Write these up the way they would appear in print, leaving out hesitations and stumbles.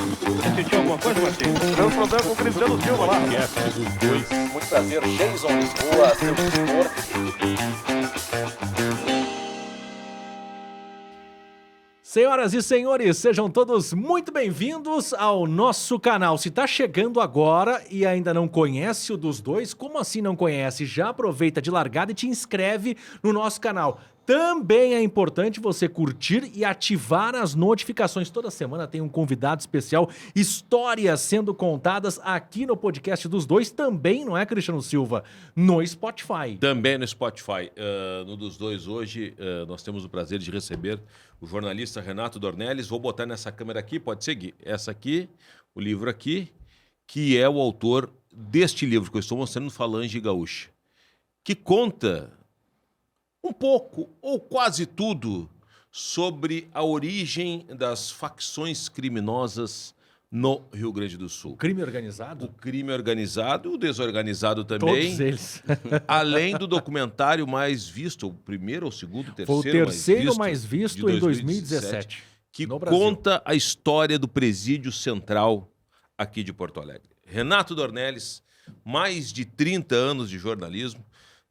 Sentiu alguma coisa, Martins? Deu problema com o Cristiano Silva lá. Muito prazer, Jason Lisboa, seu tutor. Senhoras e senhores, sejam todos muito bem-vindos ao nosso canal. Se tá chegando agora e ainda não conhece o dos dois, como assim não conhece? Já aproveita de largada e te inscreve no nosso canal. Também é importante você curtir e ativar as notificações. Toda semana tem um convidado especial, histórias sendo contadas aqui no podcast dos dois. Também, não é, Cristiano Silva? No Spotify. Também no Spotify. No dos dois hoje, nós temos o prazer de receber o jornalista Renato Dornelles. Vou botar nessa câmera aqui, pode seguir. Essa aqui, o livro aqui, que é o autor deste livro que eu estou mostrando, Falange Gaúcha, que conta um pouco, ou quase tudo, sobre a origem das facções criminosas no Rio Grande do Sul. Crime organizado? O crime organizado, o desorganizado também. Todos eles. Além do documentário mais visto, o primeiro ou o segundo, Foi o terceiro mais visto em 2017. Que no Brasil. conta a história do Presídio Central aqui de Porto Alegre. Renato Dornelles, mais de 30 anos de jornalismo,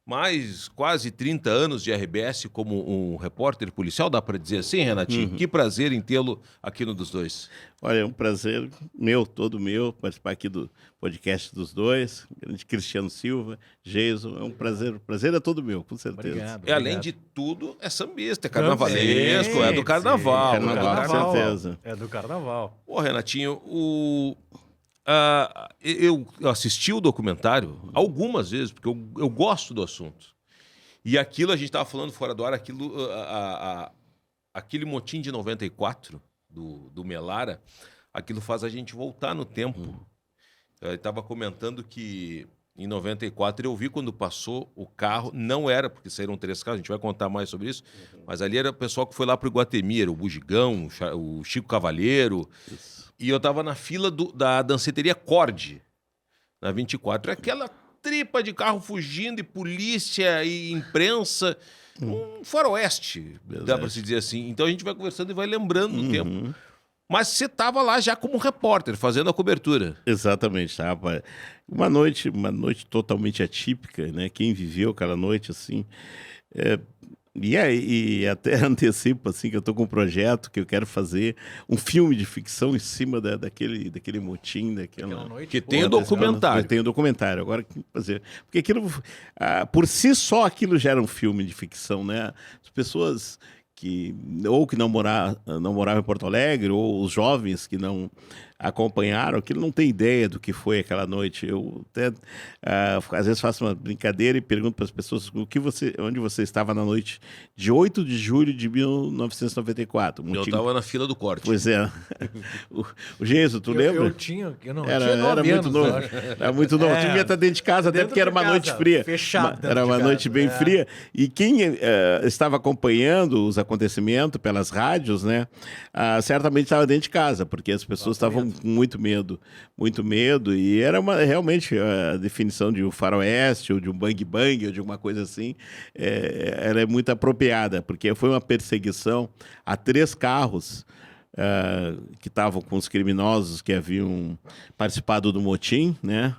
mais quase 30 anos de RBS como um repórter policial, dá para dizer assim, Renatinho? Que prazer em tê-lo aqui no Dos Dois. Olha, é um prazer meu, todo meu, participar aqui do podcast dos dois, grande Cristiano Silva, Jason, é um prazer, o prazer é todo meu, com certeza. Obrigado, E além de tudo, é sambista, é carnavalesco, é do carnaval. Sim, com certeza. É do carnaval. Ô, Renatinho, eu assisti o documentário algumas vezes, porque eu gosto do assunto. E aquilo, a gente estava falando fora do ar, aquele motim de 94 do Melara, aquilo faz a gente voltar no tempo. Eu estava comentando que em 94 eu vi quando passou o carro, não era, porque saíram 3 carros, a gente vai contar mais sobre isso, mas ali era o pessoal que foi lá para o Iguatemi, era o Bugigão, o Chico Cavalheiro. Isso. E eu tava na fila da danceteria Cord, na 24. Aquela tripa de carro fugindo, e polícia, e imprensa. Um faroeste, dá para se dizer assim. Então a gente vai conversando e vai lembrando do tempo. Mas você tava lá já como repórter, fazendo a cobertura. Exatamente, tava. Uma noite totalmente atípica, né? Quem viveu aquela noite, assim... E até antecipo, assim, que eu estou com um projeto que eu quero fazer um filme de ficção em cima daquele motim, daquela noite. Que tem o documentário. Tem o documentário. Agora, fazer... Porque aquilo, por si só, aquilo gera um filme de ficção, né? As pessoas que não moravam em Porto Alegre, ou os jovens que não acompanharam, aquilo não tem ideia do que foi aquela noite. Eu até, às vezes, faço uma brincadeira e pergunto para as pessoas onde você estava na noite de 8 de julho de 1994. Eu estava na fila do corte. Pois é. O Geiso, tu lembra? Eu tinha 9 era muito anos, novo. Era muito novo. Tu devia estar dentro de casa, até porque era uma noite fria. Fechado. Era uma noite bem fria. E quem estava acompanhando os acontecimentos pelas rádios, né, certamente estava dentro de casa, porque as pessoas estavam com muito medo, e era realmente a definição de um faroeste, ou de um bang-bang, ou de alguma coisa assim, ela é muito apropriada, porque foi uma perseguição a 3 carros que estavam com os criminosos que haviam participado do motim, né?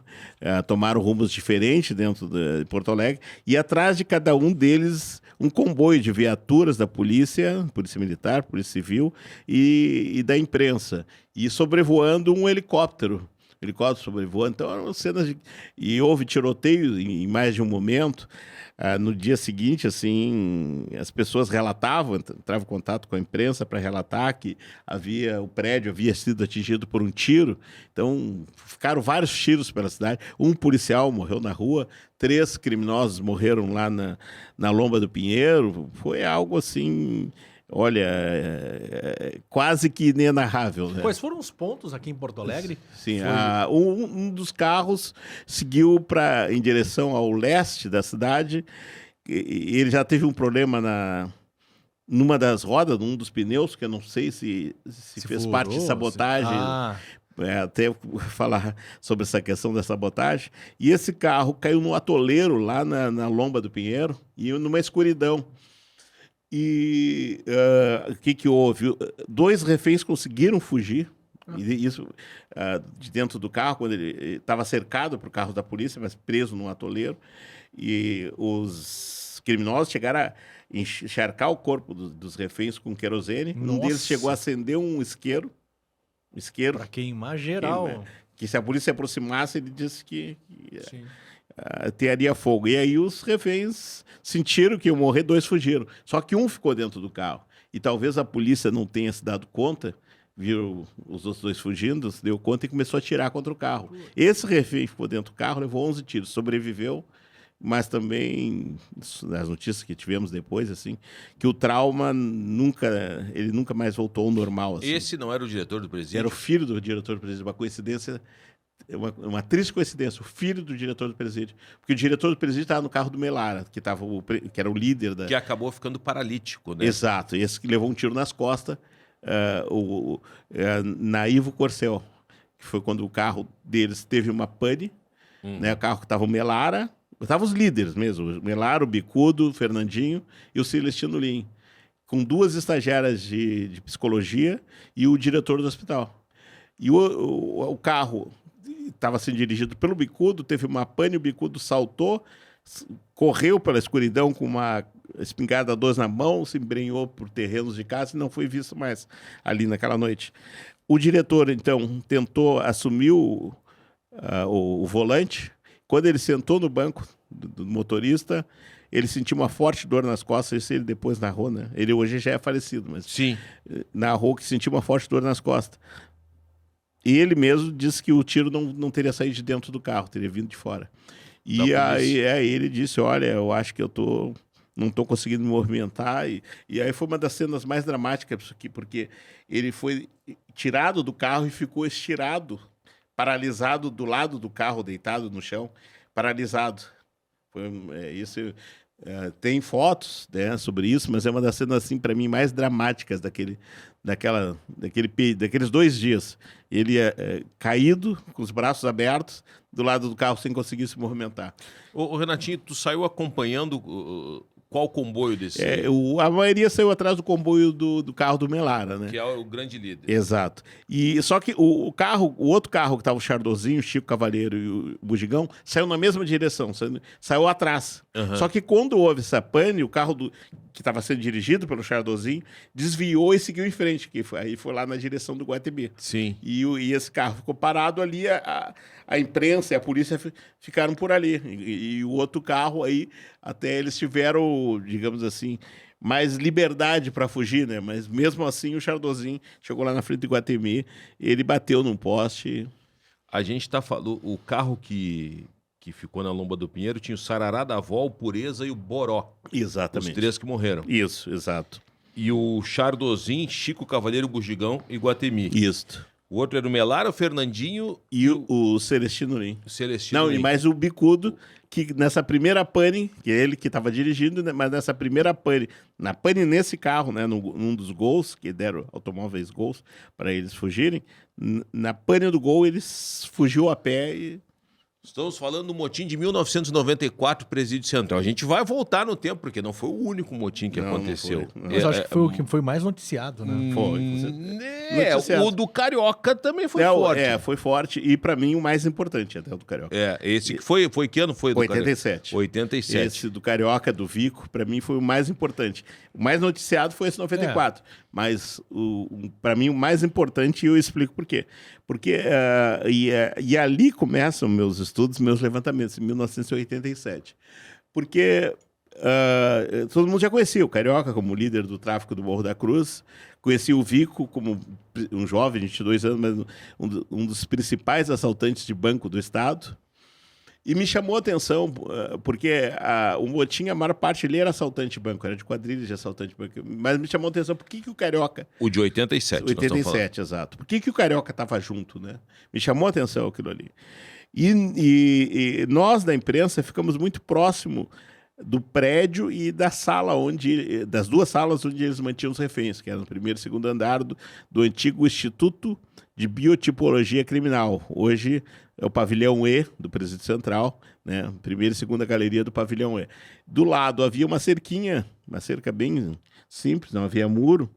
Tomaram rumos diferentes dentro de Porto Alegre, e atrás de cada um deles um comboio de viaturas da polícia militar, polícia civil e da imprensa, e sobrevoando um helicóptero sobrevoando. Então eram cenas e houve tiroteio em mais de um momento. No dia seguinte, assim, as pessoas relatavam, entravam em contato com a imprensa para relatar que o prédio havia sido atingido por um tiro. Então, ficaram vários tiros pela cidade. Um policial morreu na rua, 3 criminosos morreram lá na Lomba do Pinheiro. Foi algo assim... Olha, quase que inenarrável. Né? Quais foram os pontos aqui em Porto Alegre? Sim, um dos carros seguiu em direção ao leste da cidade, e ele já teve um problema numa das rodas, num dos pneus, que eu não sei se fez furou, parte de sabotagem. Até falar sobre essa questão da sabotagem. E esse carro caiu no atoleiro lá na Lomba do Pinheiro, e numa escuridão. E o que houve? 2 reféns conseguiram fugir E isso de dentro do carro, quando ele estava cercado por carro da polícia, mas preso num atoleiro, e os criminosos chegaram a encharcar o corpo dos reféns com querosene. Um Nossa. deles chegou a acender um isqueiro, Pra queimar geral. que se a polícia se aproximasse, ele disse que Sim. teria fogo. E aí os reféns sentiram que iam morrer, 2 fugiram. Só que um ficou dentro do carro. E talvez a polícia não tenha se dado conta, viu os outros 2 fugindo, se deu conta e começou a atirar contra o carro. Esse refém ficou dentro do carro, levou 11 tiros, sobreviveu, mas também, nas notícias que tivemos depois, assim, que o trauma ele nunca mais voltou ao normal. Assim. Esse não era o diretor do presídio? Era o filho do diretor do presídio, uma coincidência, uma triste coincidência, o filho do diretor do presídio. Porque o diretor do presídio estava no carro do Melara, que era o líder da... Que acabou ficando paralítico, né? Exato, esse que levou um tiro nas costas, na Ivo Corcel, que foi quando o carro deles teve uma pane, né? O carro que estava o Melara, estavam os líderes mesmo, o Melara, o Bicudo, o Fernandinho e o Celestino Lim, com 2 estagiárias de psicologia e o diretor do hospital. E o carro estava sendo dirigido pelo Bicudo, teve uma pane, o Bicudo saltou, correu pela escuridão com uma espingarda 2 na mão, se embrenhou por terrenos de casa e não foi visto mais ali naquela noite. O diretor, então, tentou assumir o volante. Quando ele sentou no banco do motorista, ele sentiu uma forte dor nas costas. Isso ele depois narrou, né? Ele hoje já é falecido, mas Sim. narrou que sentiu uma forte dor nas costas. E ele mesmo disse que o tiro não teria saído de dentro do carro, teria vindo de fora. E aí ele disse, olha, eu acho que não estou conseguindo me movimentar. E aí foi uma das cenas mais dramáticas, porque ele foi tirado do carro e ficou estirado, paralisado do lado do carro, deitado no chão, paralisado. Tem fotos, né, sobre isso, mas é uma das cenas, assim, para mim, mais dramáticas daqueles 2 dias. Ele caído, com os braços abertos, do lado do carro, sem conseguir se movimentar. Ô, Renatinho, tu saiu acompanhando qual comboio desse? A maioria saiu atrás do comboio do carro do Melara, né? Que é o grande líder. Exato. E só que o outro carro que estava o Chardozinho, o Chico Cavaleiro e o Bugigão, saiu na mesma direção, saiu atrás. Uhum. Só que quando houve essa pane, o carro que estava sendo dirigido pelo Chardozinho desviou e seguiu em frente, aí foi lá na direção do Guatemi. Sim. E esse carro ficou parado ali, a imprensa e a polícia ficaram por ali. E o outro carro aí, até eles tiveram, digamos assim, mais liberdade para fugir, né? Mas mesmo assim o Chardozinho chegou lá na frente do Guatemi, ele bateu num poste. A gente está falando, o carro que ficou na Lomba do Pinheiro tinha o Sarará da Avó, o Pureza e o Boró. Exatamente. Os 3 que morreram. Isso, exato. E o Chardozinho, Chico Cavaleiro, Bugigão e Guatemi. Isso. O outro era o Melara, o Fernandinho e o Celestino Lim. O Celestino Não, Lim. e mais o Bicudo, que nessa primeira pane, que é ele que estava dirigindo, né, mas nessa primeira pane, na pane nesse carro, né, num dos gols, que deram automóveis gols para eles fugirem, na pane do gol eles fugiu a pé e... Estamos falando do motim de 1994, Presídio Central. A gente vai voltar no tempo, porque não foi o único motim que aconteceu. Não foi. Mas acho que foi o que foi mais noticiado, né? Noticiado. O do Carioca também foi forte. Foi forte e para mim o mais importante até o do Carioca. Esse que foi que ano foi do 87. Carioca? 87. Esse do Carioca, do Vico, para mim foi o mais importante. O mais noticiado foi esse 94, mas para mim o mais importante, e eu explico por quê. Porque e ali começam meus estudos, meus levantamentos, em 1987. Porque todo mundo já conhecia o Carioca como líder do tráfico do Morro da Cruz, conhecia o Vico como um jovem de 22 anos, mas um dos principais assaltantes de banco do Estado. E me chamou a atenção, porque o motim, a maior parte ali era assaltante de banco, era de quadrilhas de assaltante de banco. Mas me chamou a atenção, por que o Carioca... O de 87, 87, exato. Por que o Carioca estava junto, né? Me chamou a atenção aquilo ali. E nós, da imprensa, ficamos muito próximo do prédio e da sala das 2 salas onde eles mantinham os reféns, que era no 1º e 2º andar do antigo Instituto de Biotipologia Criminal. Hoje é o pavilhão E do Presídio Central, né? 1ª e 2ª galeria do pavilhão E. Do lado havia uma cerca bem simples, não havia muro,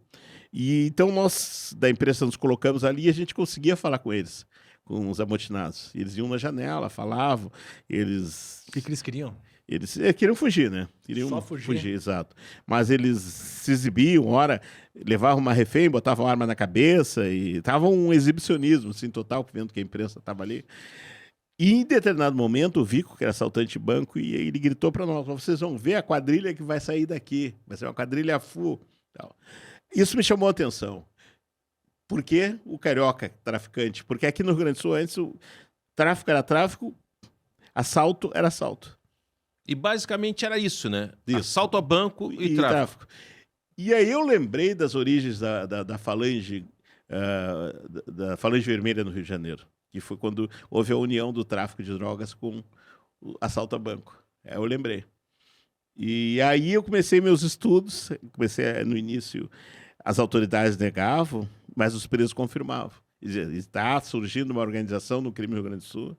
E então nós, da imprensa, nos colocamos ali e a gente conseguia falar com eles, com os amotinados. Eles iam na janela, falavam, eles... O que eles queriam? Eles queriam fugir, né? Queriam Só fugir. exato. Mas eles se exibiam, ora, levavam uma refém, botavam arma na cabeça e estava um exibicionismo, assim, total, vendo que a imprensa estava ali. E em determinado momento, o Vico, que era assaltante de banco, e ele gritou para nós: vocês vão ver a quadrilha que vai sair daqui, vai ser uma quadrilha full. Tal. Isso me chamou a atenção. Por que o carioca traficante? Porque aqui no Rio Grande do Sul, antes, o tráfico era tráfico, assalto era assalto. E basicamente era isso, né? Isso. Assalto a banco e tráfico. E aí eu lembrei das origens da falange, da falange vermelha no Rio de Janeiro, que foi quando houve a união do tráfico de drogas com o assalto a banco. Eu lembrei. E aí eu comecei meus estudos, no início as autoridades negavam, mas os presos confirmavam. Está surgindo uma organização no crime no Rio Grande do Sul.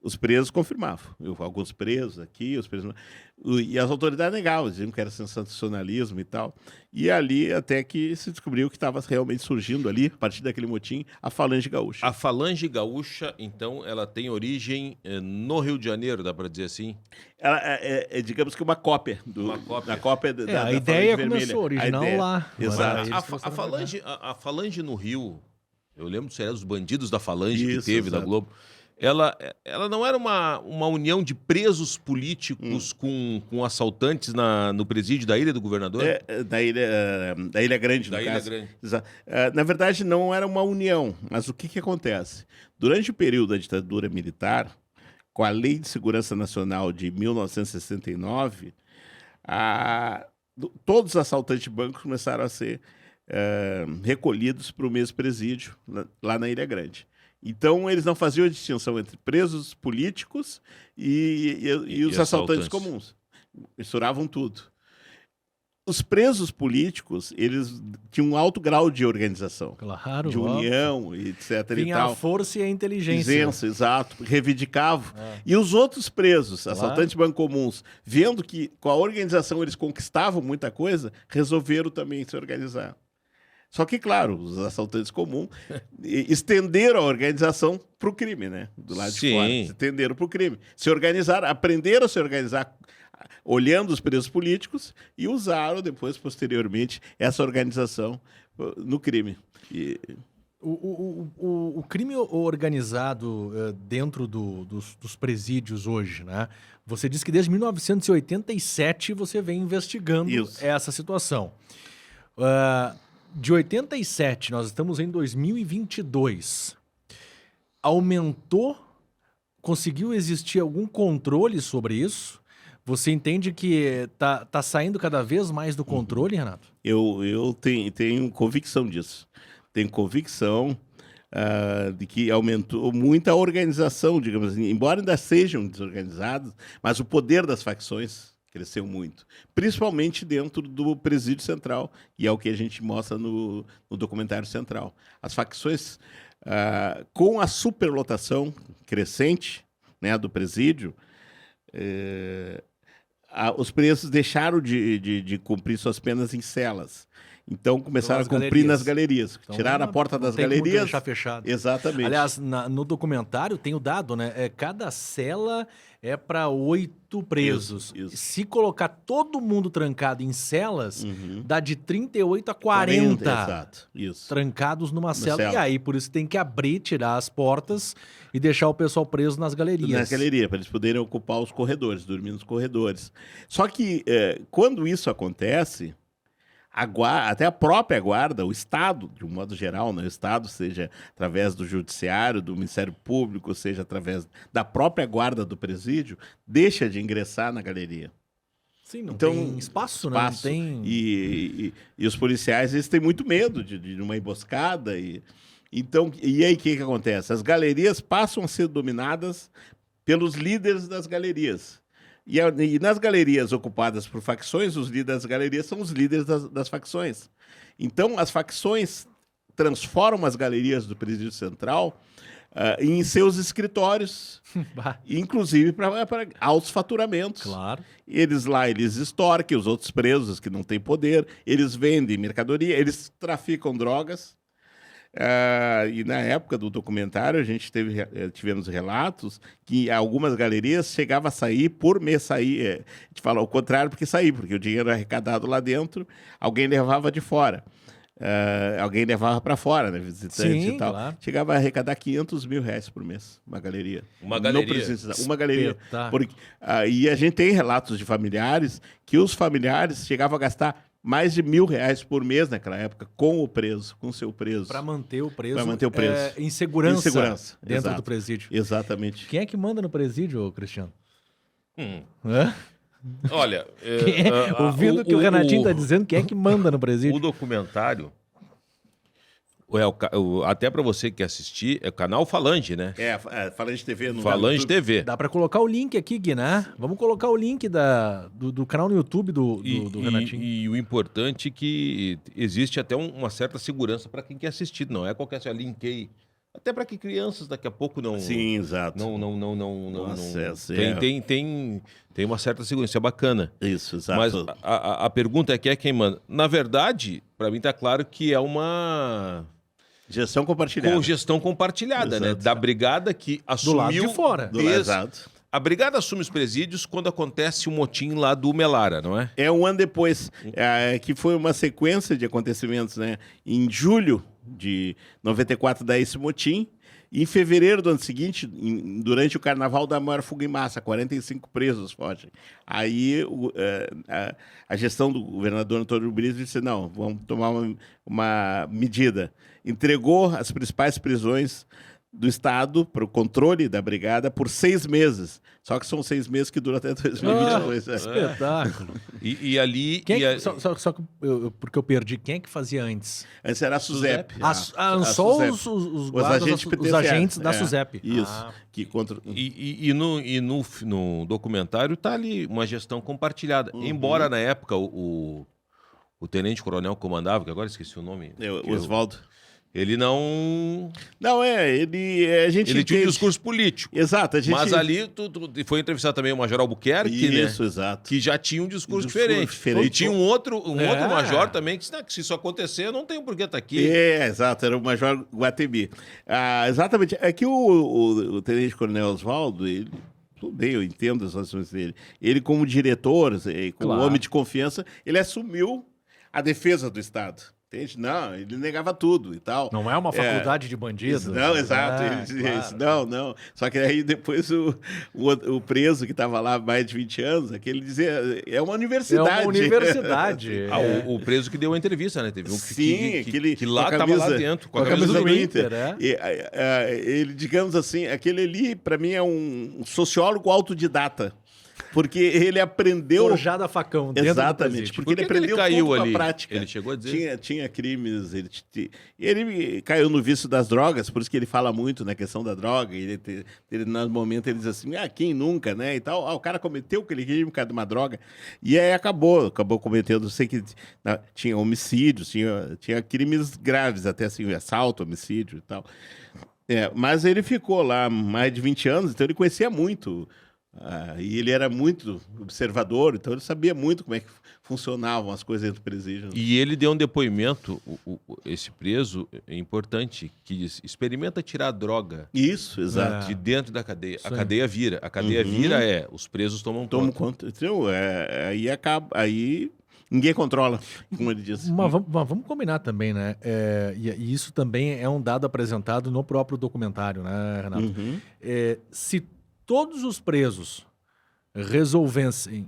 Os presos confirmavam. Alguns presos aqui, os presos... E as autoridades negavam, diziam que era sensacionalismo e tal. E ali até que se descobriu que estava realmente surgindo ali, a partir daquele motim, a Falange Gaúcha. A Falange Gaúcha, então, ela tem origem no Rio de Janeiro, dá para dizer assim? Ela é, digamos que uma cópia. Uma cópia A ideia Falange começou original lá. Exato. A Falange no Rio, eu lembro do seriado dos Bandidos da Falange que Isso, teve exato. da Globo. Ela não era uma união de presos políticos com assaltantes no presídio da Ilha do Governador? Da Ilha Grande, no Da Ilha caso. Grande. Na verdade, não era uma união, mas o que acontece? Durante o período da ditadura militar, com a Lei de Segurança Nacional de 1969, todos os assaltantes de bancos começaram a ser recolhidos para o mesmo presídio, lá na Ilha Grande. Então, eles não faziam a distinção entre presos políticos e os assaltantes comuns. Misturavam tudo. Os presos políticos, eles tinham um alto grau de organização. Claro, de união, etc. Vinha e tal. a força e a inteligência. Presença, exato. Reivindicavam. E os outros presos, assaltantes de banco comuns, vendo que com a organização eles conquistavam muita coisa, resolveram também se organizar. Só que, claro, os assaltantes comuns estenderam a organização para o crime, né? Do lado de fora. Estenderam para o crime. Se organizaram, aprenderam a se organizar olhando os presos políticos e usaram depois, posteriormente, essa organização no crime. O crime organizado dentro dos presídios hoje, né? Você disse que desde 1987 você vem investigando essa situação. De 87, nós estamos em 2022. Aumentou? Conseguiu existir algum controle sobre isso? Você entende que tá saindo cada vez mais do controle, Renato? Eu tenho convicção disso. Tenho convicção de que aumentou muito a organização, digamos assim, embora ainda sejam desorganizados, mas o poder das facções cresceu muito, principalmente dentro do presídio central, e é o que a gente mostra no documentário central. As facções, com a superlotação crescente, né, do presídio, os presos deixaram de cumprir suas penas em celas. Então começaram a cumprir nas galerias. Então, tiraram a porta das galerias. Deixar fechado. Exatamente. Aliás, no documentário tem o dado, né? Cada cela é para 8 presos. Isso. Se colocar todo mundo trancado em celas, dá de 38 a 40. Exato. Isso. Trancados numa cela. E aí, por isso tem que abrir, tirar as portas e deixar o pessoal preso nas galerias. Na galeria, para eles poderem ocupar os corredores, dormir nos corredores. Só que quando isso acontece, até a própria guarda, o Estado, de um modo geral, né? O Estado, seja através do Judiciário, do Ministério Público, seja através da própria guarda do presídio, deixa de ingressar na galeria. Sim, não tem espaço, né? Não tem... E os policiais, eles têm muito medo de uma emboscada. E aí o que acontece? As galerias passam a ser dominadas pelos líderes das galerias. E nas galerias ocupadas por facções, os líderes das galerias são os líderes das facções. Então, as facções transformam as galerias do presídio central em seus escritórios, inclusive para altos faturamentos. Claro. Eles extorquem os outros presos que não têm poder, eles vendem mercadoria, eles traficam drogas. E na época do documentário, a gente tivemos relatos que algumas galerias chegavam a sair por mês. A gente fala o contrário, porque o dinheiro arrecadado lá dentro, alguém levava de fora. Alguém levava para fora, né, visitante Sim, e tal. claro. Chegava a arrecadar 500 mil reais por mês, uma galeria. Uma galeria. Uma galeria. Espetáculo. E a gente tem relatos de familiares que os familiares chegavam a gastar mais de R$1.000 por mês naquela época com o seu preso. Para manter o preso, em Em segurança, dentro exato. do presídio. Exatamente. Quem é que manda no presídio, Cristiano? Olha... Ouvindo o que o Renatinho está dizendo, quem é que manda no presídio? O documentário, até para você que quer assistir, é o canal Falange, né? Falange TV. No Falange YouTube. TV. Dá para colocar o link aqui, Gui, né? Vamos colocar o link do canal no YouTube do Renatinho. E o importante é que existe até uma certa segurança para quem quer assistir. Não é qualquer linkei. Até para que crianças daqui a pouco não... Sim, exato. Tem uma certa segurança, é bacana. Isso, exato. Mas a pergunta é quem manda. Na verdade, para mim tá claro que é uma... Gestão compartilhada. Com gestão compartilhada, Exato. né? Da brigada que assumiu... Do lado de fora. Exato. A brigada assume os presídios quando acontece o motim lá do Melara, não é? Um ano depois, que foi uma sequência de acontecimentos, né? Em julho de 94 dá esse motim. E em fevereiro do ano seguinte, durante o carnaval da maior fuga em massa, 45 presos fogem. Aí a gestão do governador Antônio Brito disse, não, vamos tomar uma medida. Entregou as principais prisões do Estado para o controle da brigada por 6 meses. Só que são 6 meses que duram até 2022. Espetáculo. E ali... Só que porque eu perdi, quem é que fazia antes? Antes era a SUSEP. Só os guardas, os agentes da SUSEP. Isso. Que no documentário está ali uma gestão compartilhada. Embora na época o tenente-coronel comandava, que agora esqueci o nome. O Oswaldo. Ele não... Não, a gente Ele tinha um discurso político. Exato. Mas ali foi entrevistado também o Major Albuquerque, né? Isso, exato. Que já tinha um discurso diferente. E tinha um outro major também que disse, que se isso acontecer, não tem por que estar aqui. Exato. Era o Major Guatemi. Exatamente. É que o tenente-coronel Oswaldo, ele... Tudo bem, eu entendo as ações dele. Ele, como diretor, como homem de confiança, ele assumiu a defesa do Estado. Entende? Não, ele negava tudo e tal. Não é uma faculdade de bandidos. Não, exato. Ele dizia isso. Não. Só que aí depois o preso que estava lá há mais de 20 anos, ele dizia, é uma universidade. É uma universidade. O preso que deu a entrevista, né? Teve um que lá estava lá dentro, com a camisa do Inter. Ele, digamos assim, aquele ali, para mim, é um sociólogo autodidata. Porque ele aprendeu... Forjado a facão dentro Exatamente, porque ele aprendeu caiu tudo ali? com a prática. Ele chegou a dizer? Tinha crimes, ele caiu no vício das drogas, por isso que ele fala muito na questão da droga. No momento ele diz assim, quem nunca, né? E tal. O cara cometeu aquele crime por causa de uma droga. E aí acabou cometendo, sei que tinha homicídios, tinha crimes graves, até assim, assalto, homicídio e tal. Mas ele ficou lá mais de 20 anos, então ele conhecia muito... e ele era muito observador, então ele sabia muito como é que funcionavam as coisas dentro do presídio. E ele deu um depoimento, esse preso, é importante, que diz, experimenta tirar a droga. Isso, exato. De dentro da cadeia. A cadeia vira. A cadeia vira os presos tomam conta. Então, aí acaba... Aí... Ninguém controla, como ele disse. Mas vamos combinar também, né? E isso também é um dado apresentado no próprio documentário, né, Renato? Se todos os presos resolvessem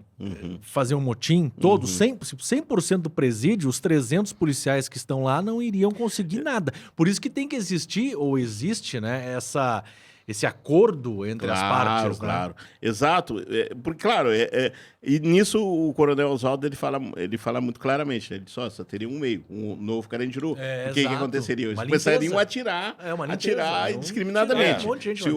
fazer um motim, todos, 100% do presídio, os 300 policiais que estão lá não iriam conseguir nada. Por isso que tem que existir, ou existe, né, esse acordo entre as partes. Claro, exato. Porque, claro, e nisso o coronel Oswaldo ele fala muito claramente. Né? Ele disse, só teria um meio, um novo Carandiru. O que aconteceria? Eles começariam a atirar indiscriminadamente. Um monte de gente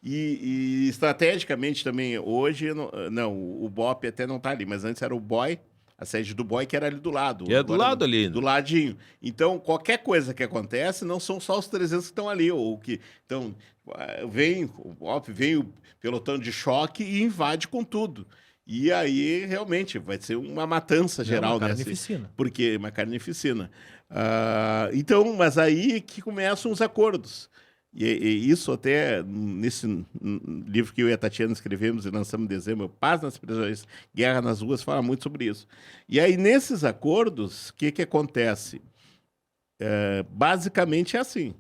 e estrategicamente também, hoje, não, o BOP até não está ali, mas antes era o BOI, a sede do BOI, que era ali do lado. Que é do lado ali. Do ladinho. Então, qualquer coisa que acontece, não são só os 300 que estão ali, ou que... Então, vem o pelotão de choque e invade com tudo. E aí, realmente, vai ser uma matança geral, uma né? carnificina. Porque uma carnificina. Então, mas aí que começam os acordos. E isso até nesse livro que eu e a Tatiana escrevemos e lançamos em dezembro, Paz nas Prisões, Guerra nas Ruas, fala muito sobre isso. E aí, nesses acordos, o que acontece? Basicamente é assim.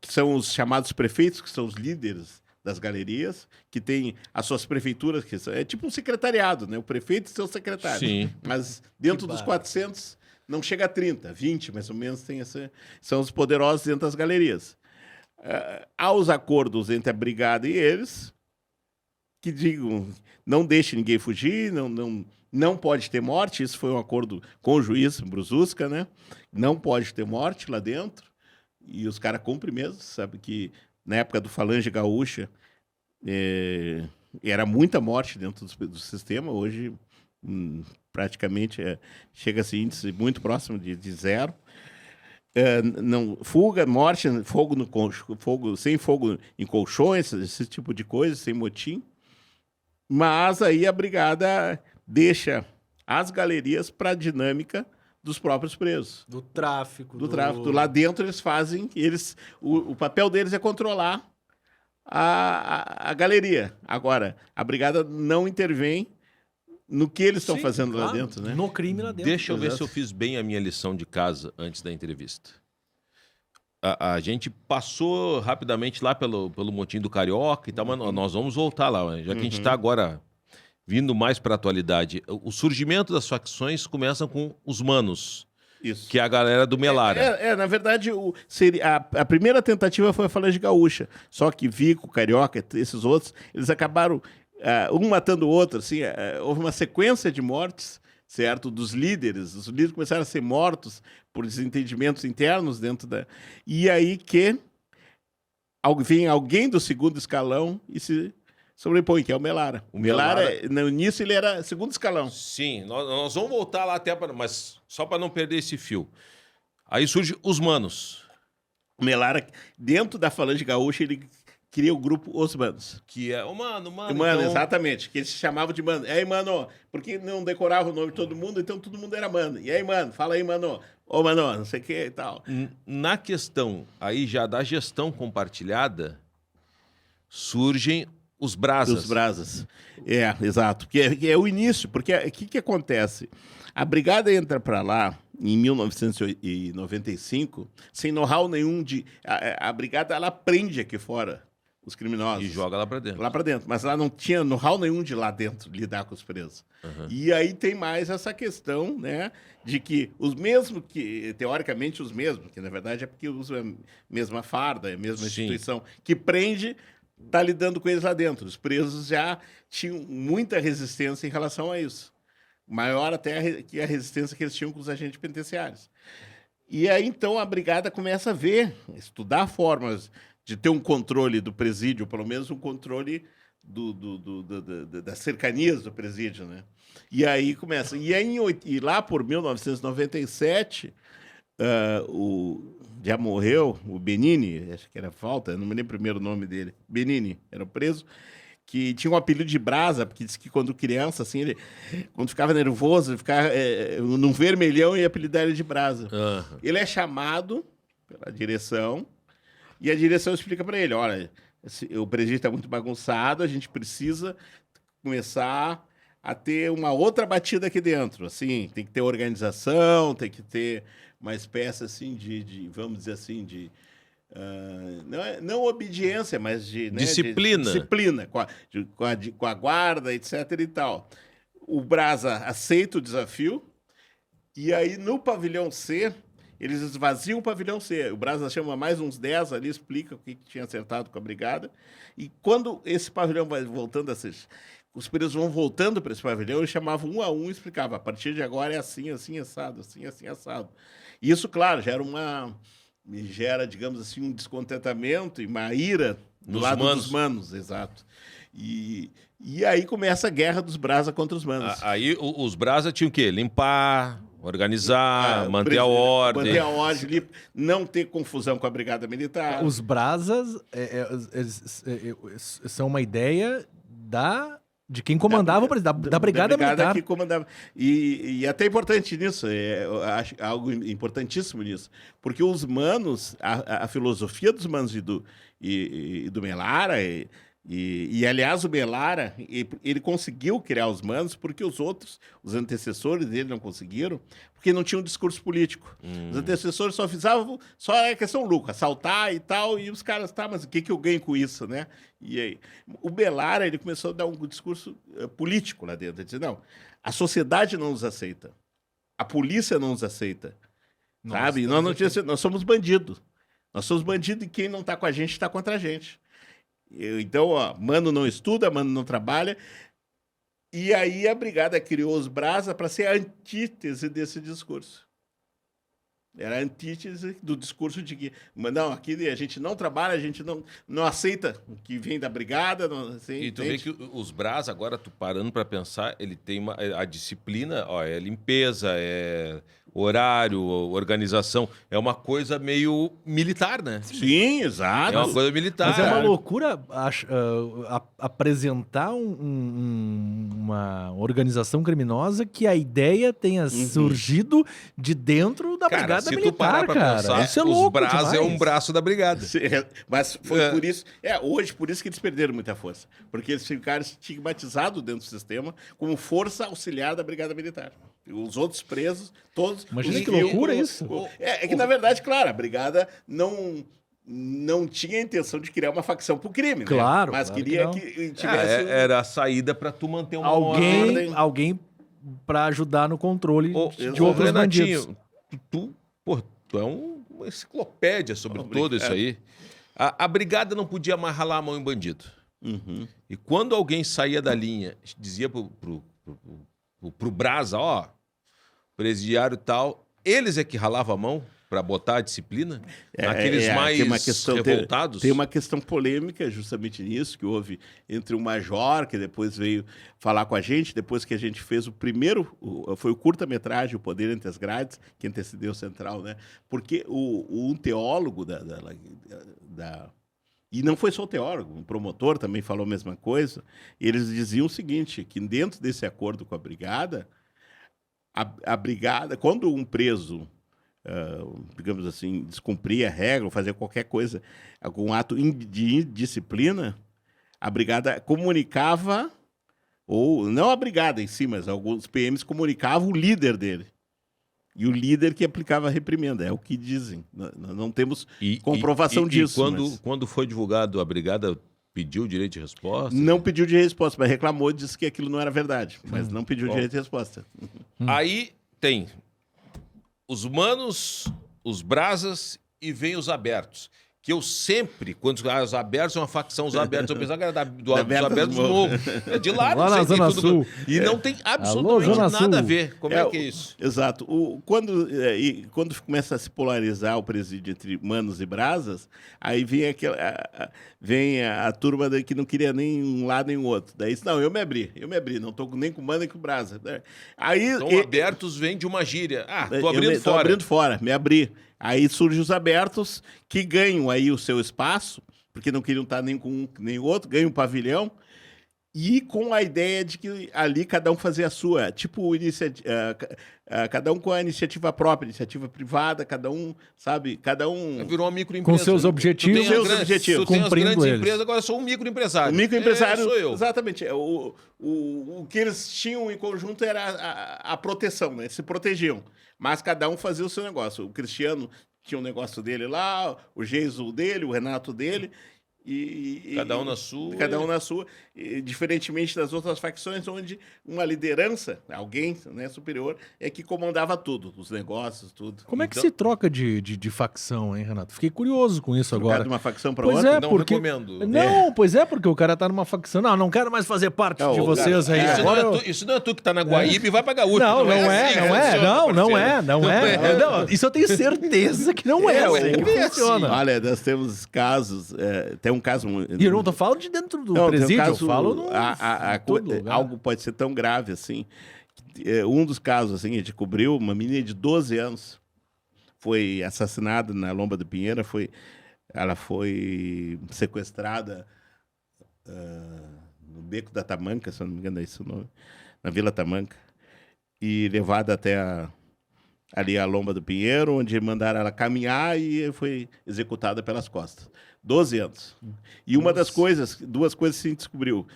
Que são os chamados prefeitos, que são os líderes das galerias, que têm as suas prefeituras, que é tipo um secretariado, né? O prefeito e seu secretário. Sim. Mas dentro dos 400, não chega a 30, 20 mais ou menos, são os poderosos dentro das galerias. Há os acordos entre a brigada e eles, que digam, não deixe ninguém fugir, não pode ter morte. Isso foi um acordo com o juiz Brususka, né? Não pode ter morte lá dentro. E os caras cumprem mesmo, sabe que na época do Falange Gaúcha era muita morte dentro do sistema. Hoje, praticamente, chega a esse índice muito próximo de zero. Fuga, morte, sem fogo em colchões, esse tipo de coisa, sem motim. Mas aí a brigada deixa as galerias para a dinâmica dos próprios presos. Do tráfico. Do tráfico. Lá dentro eles fazem... O papel deles é controlar a galeria. Agora, a brigada não intervém no que eles estão fazendo lá dentro, né? No crime lá dentro. Deixa eu ver se eu fiz bem a minha lição de casa antes da entrevista. A gente passou rapidamente lá pelo motim do Carioca e tal, mas nós vamos voltar lá. Já que a gente está agora vindo mais para a atualidade. O surgimento das facções começa com os manos, Isso. que é a galera do Melara. Na verdade, a primeira tentativa foi a Falange Gaúcha. Só que Vico, Carioca, esses outros, eles acabaram um matando o outro. Assim, houve uma sequência de mortes, certo? Dos líderes. Os líderes começaram a ser mortos por desentendimentos internos dentro da... E aí que vem alguém do segundo escalão e se sobrepõe, que é o Melara. O Melara, no início, ele era segundo escalão. Sim, nós vamos voltar lá até, mas só para não perder esse fio. Aí surge os manos. O Melara, dentro da Falange Gaúcha, ele cria o grupo Os Manos. Que é o mano. Mano, então... exatamente. Que eles se chamavam de mano. E aí, mano, porque não decorava o nome de todo mundo, então todo mundo era mano. E aí, mano, fala aí, mano. Ô, mano, não sei o que e tal. Na questão aí já da gestão compartilhada, surgem os brasas. Os brasas. Exato. Que é o início. Porque o que acontece? A brigada entra para lá em 1995 sem know-how nenhum de... A brigada, ela prende aqui fora os criminosos. E joga lá para dentro. Lá para dentro. Mas ela não tinha know-how nenhum de lá dentro lidar com os presos. E aí tem mais essa questão, né, de que os mesmos, que teoricamente os mesmos, que na verdade é porque usam a mesma farda, a mesma instituição, que prende, está lidando com eles lá dentro. Os presos já tinham muita resistência em relação a isso. Maior até que a resistência que eles tinham com os agentes penitenciários. E aí, então, a brigada começa a estudar formas de ter um controle do presídio, pelo menos um controle das cercanias do presídio, né? E aí começa. E lá por 1997, já morreu o Benini, acho que era falta, não me lembro o primeiro nome dele. Benini, era preso, que tinha um apelido de Brasa, porque disse que quando criança, assim, quando ficava nervoso, ele ficava num vermelhão e apelidava ele de Brasa. Ele é chamado pela direção e a direção explica para ele, olha, o presídio está muito bagunçado, a gente precisa começar a ter uma outra batida aqui dentro. Assim, tem que ter organização, tem que ter uma espécie assim vamos dizer assim, de... não obediência, mas de... Né, disciplina. Disciplina, com a guarda, etc. e tal. O Brasa aceita o desafio e aí no pavilhão C, eles esvaziam o pavilhão C. O Brasa chama mais uns 10 ali, explica o que tinha acertado com a brigada. E quando esse pavilhão vai voltando a ser... Os presos vão voltando para esse pavilhão, eles chamavam um a um e explicavam, a partir de agora é assim, assim, assado, assim, assim, assado. E isso, claro, gera, digamos assim, um descontentamento e uma ira do lado dos manos, exato. E E aí começa a guerra dos Brasa contra os Manos. Aí os Brasa tinham o quê? Limpar, organizar, manter a ordem. Manter a ordem, não ter confusão com a Brigada Militar. Os Brasas são uma ideia de quem comandava da Brigada Militar. Que comandava. E até importante nisso, eu acho algo importantíssimo nisso, porque os Manos, a filosofia dos Manos e do Melara, e aliás, o Melara, ele conseguiu criar os Manos porque os antecessores dele não conseguiram, porque não tinham um discurso político. Os antecessores só era questão lucro, assaltar e tal, e os caras, mas o que eu ganho com isso, né? E aí, o Melara, ele começou a dar um discurso político lá dentro. Ele disse, não, a sociedade não nos aceita, a polícia não nos aceita, sabe? Nós somos bandidos. Nós somos bandidos e quem não está com a gente está contra a gente. Então, Mano não estuda, Mano não trabalha. E aí a Brigada criou os Brasa para ser a antítese desse discurso. Era a antítese do discurso de que, não, aqui a gente não trabalha, a gente não aceita o que vem da Brigada. E tu vê que os Brasa, agora tu parando para pensar, ele tem a disciplina, é limpeza, é horário, organização, é uma coisa meio militar, né? Sim, exato. É uma coisa militar. Mas é uma loucura apresentar uma organização criminosa que a ideia tenha surgido de dentro da Brigada Militar, se tu parar pra pensar, isso é louco os Brasa demais. é um braço da Brigada. Mas foi por isso... hoje, por isso que eles perderam muita força. Porque eles ficaram estigmatizados dentro do sistema como força auxiliar da Brigada Militar. Os outros presos, todos... Imagina que loucura isso. É que, na verdade, claro, a Brigada não tinha a intenção de criar uma facção pro crime, claro, né? Mas claro queria que tivesse... Era a saída para tu manter uma alguém para ajudar no controle de Ô, outros Renatinho, bandidos. Tu é uma enciclopédia sobre tudo isso aí. A Brigada não podia mais ralar a mão em bandido. E quando alguém saía da linha, dizia pro Brasa, presidiário e tal, eles é que ralavam a mão para botar a disciplina naqueles mais revoltados? Tem uma questão polêmica justamente nisso, que houve entre um major, que depois veio falar com a gente, depois que a gente fez o primeiro, foi o curta-metragem, O Poder Entre as Grades, que antecedeu o Central, né? Porque um teólogo e não foi só o teólogo, um promotor também falou a mesma coisa. Eles diziam o seguinte, que dentro desse acordo com a Brigada, a Brigada, quando um preso, digamos assim, descumpria a regra ou fazia qualquer coisa, algum ato de indisciplina, a Brigada comunicava, ou não a Brigada em si, mas alguns PMs comunicavam o líder dele. E o líder que aplicava a reprimenda, é o que dizem. Não temos comprovação disso. E quando foi divulgado, a Brigada pediu direito de resposta? Não pediu direito de resposta, mas reclamou, disse que aquilo não era verdade. Mas não pediu direito de resposta. Aí tem os Manos, os Brasas e vem os Abertos. Que eu sempre, quando os Abertos é uma facção, os Abertos, eu pensava que era dos Abertos Novo. É de lá na Zona Sul. E não tem absolutamente nada a ver. Como é que é isso? Exato. Quando começa a se polarizar o presídio entre Manos e Brasas, aí vem a turma que não queria nem um lado nem o outro. Daí disse, não, eu me abri, não estou nem com Mano nem com Brasa. Aí, então, Abertos vem de uma gíria. Tô abrindo fora. Tô abrindo fora, me abri. Aí surgem os Abertos, que ganham aí o seu espaço, porque não queriam estar nem com um nem o outro, ganham um pavilhão, e com a ideia de que ali cada um fazia a sua, tipo, cada um com a iniciativa própria, iniciativa privada, cada um, sabe, Virou uma microempresa. Com seus objetivos, Tu tem as grandes eles. empresas, agora eu sou um microempresário. O microempresário, sou eu. Exatamente. O que eles tinham em conjunto era a proteção, né? Se protegiam. Mas cada um fazia o seu negócio. O Cristiano tinha um negócio dele lá, o Geiso dele, o Renato dele. Cada um na sua. Cada um na sua. Diferentemente das outras facções, onde uma liderança, alguém, né, superior, é que comandava tudo, os negócios, tudo. Como é que se troca de facção, hein, Renato? Fiquei curioso com isso agora. De uma facção para Pois outra? é, Não porque... recomendo. Não, pois é, porque o cara tá numa facção. Não quero mais fazer parte de vocês aí. Isso não é tu que tá na Guaíba e vai pra Gaúcho. Não é. Não, isso eu tenho certeza que não é assim que funciona. Olha, nós temos casos, até um caso... E eu não tô falando de dentro do Não, tem um presídio, caso, eu falo no... todo lugar. algo pode ser tão grave assim. Um dos casos, assim, a gente cobriu, uma menina de 12 anos foi assassinada na Lomba do Pinheiro, ela foi sequestrada no Beco da Tamanca, se eu não me engano é esse o nome, na Vila Tamanca, e levada até ali a Lomba do Pinheiro, onde mandaram ela caminhar e foi executada pelas costas. 12 anos. E duas coisas se descobriu.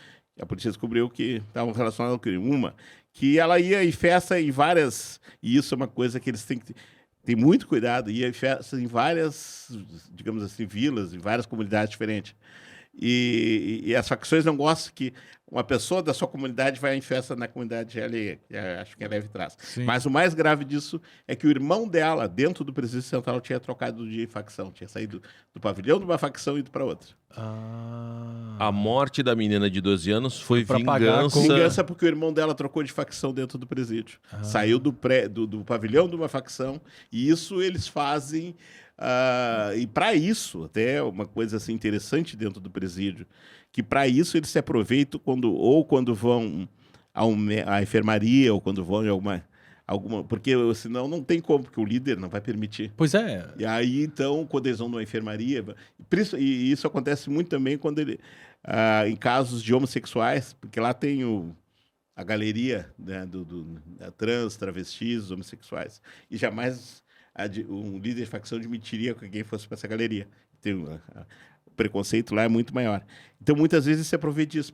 A polícia descobriu que estavam relacionadas ao crime. Uma, que ela ia em festa em várias... E isso é uma coisa que eles têm que ter muito cuidado. Ia em festa em várias, digamos assim, vilas, em várias comunidades diferentes. E as facções não gostam que uma pessoa da sua comunidade vai em festa na comunidade alheia. Acho que é leve trás. Sim. Mas o mais grave disso é que o irmão dela, dentro do presídio central, tinha trocado de facção. Tinha saído do pavilhão de uma facção e ido para outra. A morte da menina de 12 anos foi Pra pagar vingança. Vingança porque o irmão dela trocou de facção dentro do presídio. Saiu do pavilhão de uma facção. E isso eles fazem... e para isso, até uma coisa assim, interessante dentro do presídio, que para isso eles se aproveitam quando vão à enfermaria ou quando vão em alguma... Porque senão não tem como, porque o líder não vai permitir. Pois é. E aí, então, quando eles vão numa enfermaria... E isso acontece muito também quando em casos de homossexuais, porque lá tem a galeria, né, da trans, travestis, homossexuais. E jamais um líder de facção admitiria que alguém fosse para essa galeria. O preconceito lá é muito maior. Então, muitas vezes se aproveita disso,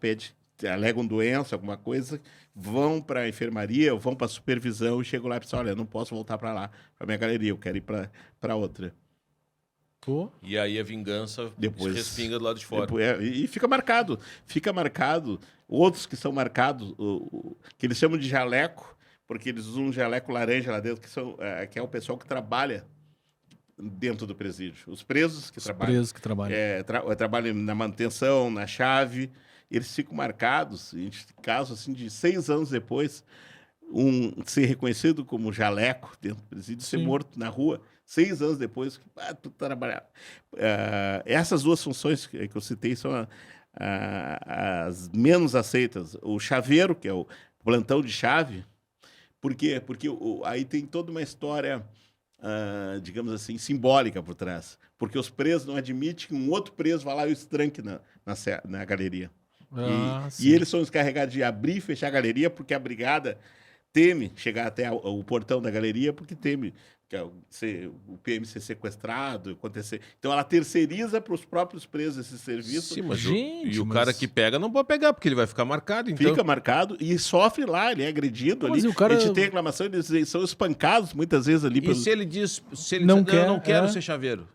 alegam doença, alguma coisa, vão para a enfermaria, vão para a supervisão e chegam lá e pensam, olha, eu não posso voltar para lá, para minha galeria, eu quero ir para outra. Pô. E aí a vingança Depois respinga do lado de fora. E fica marcado. Outros que são marcados, que eles chamam de jaleco, porque eles usam um jaleco laranja lá dentro, que é o pessoal que trabalha dentro do presídio. Os presos que trabalham. Trabalham na manutenção, na chave, eles ficam marcados, em caso assim, de 6 anos depois, ser reconhecido como jaleco dentro do presídio, ser morto na rua, 6 anos depois, tu trabalhar. Essas duas funções que eu citei são as menos aceitas. O chaveiro, que é o plantão de chave. Por quê? Porque aí tem toda uma história, digamos assim, simbólica por trás. Porque os presos não admitem que um outro preso vá lá e o estranque na galeria. E eles são encarregados de abrir e fechar a galeria, porque a brigada teme chegar até o portão da galeria, porque teme que o PM ser sequestrado, acontecer. Então ela terceiriza para os próprios presos esse serviço. Sim, mas o cara que pega não pode pegar, porque ele vai ficar marcado. Então... Fica marcado e sofre lá, ele é agredido ali. A gente tem reclamação, eles são espancados muitas vezes ali. Se ele diz, não quero ser chaveiro?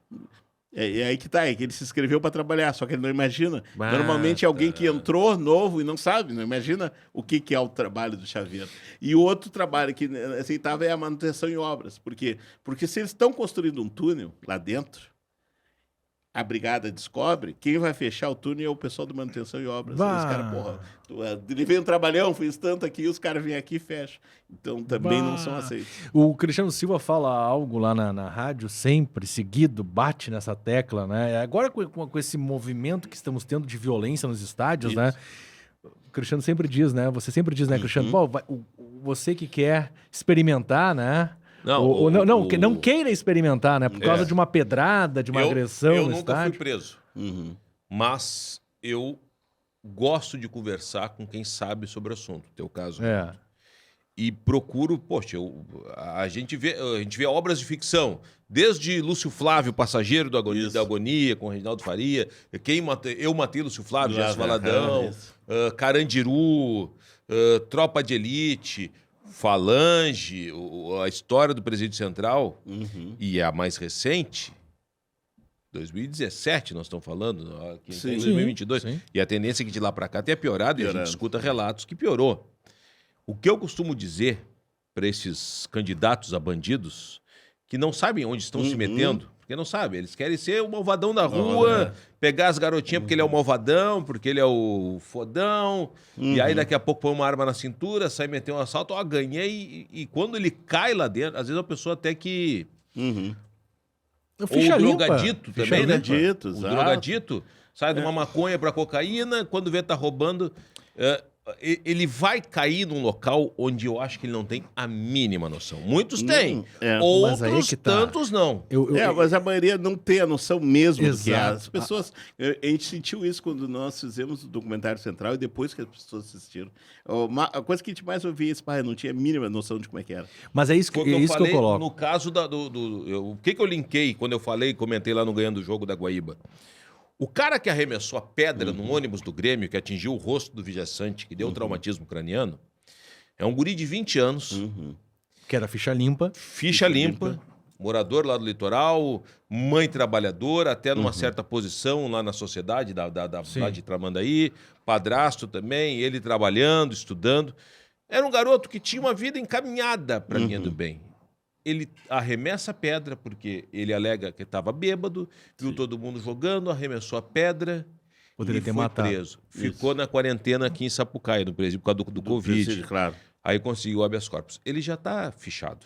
É aí que tá, é que ele se inscreveu para trabalhar, só que ele não imagina. Normalmente é alguém que entrou novo e não sabe, não imagina o que é o trabalho do chaveiro. E o outro trabalho que aceitava é a manutenção em obras. Por quê? Porque se eles estão construindo um túnel lá dentro, a brigada descobre, quem vai fechar o túnel é o pessoal de manutenção e obras. Os caras, ele veio um trabalhão, fiz tanto aqui, os caras vêm aqui e fecham. Então também não são aceitos. O Cristiano Silva fala algo lá na rádio, sempre, seguido, bate nessa tecla, né? Agora com esse movimento que estamos tendo de violência nos estádios, né? O Cristiano sempre diz, né? Você sempre diz, né, Cristiano? Pô, você que quer experimentar, né? Não queira experimentar, né? Por causa de uma pedrada, de uma agressão eu no nunca estádio. fui preso, mas eu gosto de conversar com quem sabe sobre o assunto, no teu caso. E procuro, poxa, a gente vê obras de ficção, desde Lúcio Flávio, Passageiro da Agonia, com Reginaldo Faria, Eu Matei Lúcio Flávio, Gerson Valadão, Carandiru, Tropa de Elite, Falange, a história do Presídio Central, e a mais recente, 2017 nós estamos falando, aqui em 2022, e a tendência é que de lá para cá tenha piorado, e a gente escuta relatos que piorou. O que eu costumo dizer para esses candidatos a bandidos que não sabem onde estão se metendo, porque não sabem, eles querem ser o malvadão da rua, pegar as garotinhas porque ele é o malvadão, porque ele é o fodão, e aí daqui a pouco põe uma arma na cintura, sai meter um assalto, ganhei, e quando ele cai lá dentro, às vezes a pessoa até que... Ou o drogadito também, né? O drogadito, Sai de uma maconha para cocaína, quando vê tá roubando... ele vai cair num local onde eu acho que ele não tem a mínima noção. Muitos têm, mas aí é outros que tá. tantos não. Mas a maioria não tem a noção mesmo do que é. Exato. As pessoas... A gente sentiu isso quando nós fizemos o documentário central e depois que as pessoas assistiram. A coisa que a gente mais ouvia é isso, não tinha a mínima noção de como é que era. Mas é isso que, Foi o é isso que eu coloco. No caso o que eu linkei quando eu comentei lá no Ganhando o Jogo da Guaíba? O cara que arremessou a pedra no ônibus do Grêmio, que atingiu o rosto do Vijaçante, que deu um traumatismo craniano, é um guri de 20 anos, Que era ficha limpa. ficha limpa, morador lá do litoral, mãe trabalhadora, até numa certa posição lá na sociedade, lá de Tramandaí, padrasto também, ele trabalhando, estudando. Era um garoto que tinha uma vida encaminhada para a linha do bem. Ele arremessa a pedra porque ele alega que estava bêbado, viu todo mundo jogando, arremessou a pedra Poderia e ter foi matado. preso. Ficou na quarentena aqui em Sapucaia, no presídio, por causa do Covid. Presídio, claro. Aí conseguiu o habeas corpus. Ele já está fichado.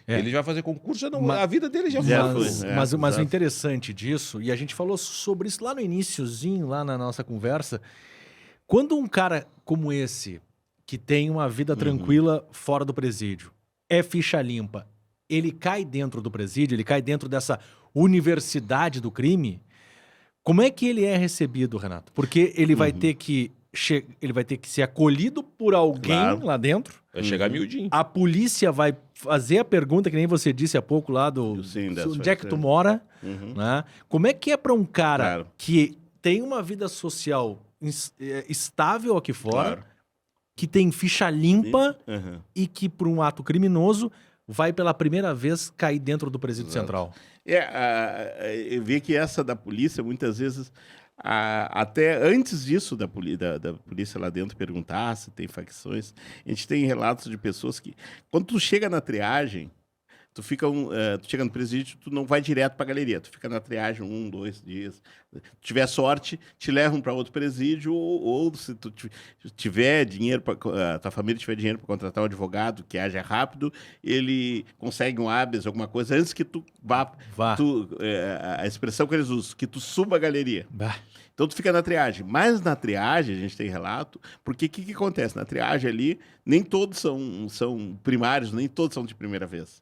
É. Ele já vai fazer concurso, Mas- a vida dele já foi. Já Mas, foi, mas o exato. interessante disso, e a gente falou sobre isso lá no iniciozinho, lá na nossa conversa, quando um cara como esse, que tem uma vida tranquila fora do presídio, é ficha limpa, ele cai dentro do presídio, ele cai dentro dessa universidade do crime, como é que ele é recebido, Renato? Porque ele vai ter que ele vai ter que ser acolhido por alguém Claro. lá dentro. Vai chegar miudinho. A polícia vai fazer a pergunta, que nem você disse há pouco lá, Sim, onde é que tu mora, né? Como é que é para um cara Claro. que tem uma vida social estável aqui fora, Claro. que tem ficha limpa Uhum. e que, por um ato criminoso, vai pela primeira vez cair dentro do presídio Exato. central? Eu vi que essa da polícia, muitas vezes, até antes disso da polícia lá dentro perguntar se tem facções, a gente tem relatos de pessoas que, quando tu chega na triagem, tu chega no presídio, tu não vai direto para a galeria, tu fica na triagem 1, 2 dias. Se tiver sorte, te levam para outro presídio, ou se tu tiver dinheiro, a tua família tiver dinheiro para contratar um advogado que haja rápido, ele consegue um habeas, alguma coisa, antes que tu vá. Vá. A expressão que eles usam, que tu suba a galeria. Bah. Então tu fica na triagem. Mas na triagem, a gente tem relato, porque o que acontece? Na triagem ali, nem todos são primários, nem todos são de primeira vez.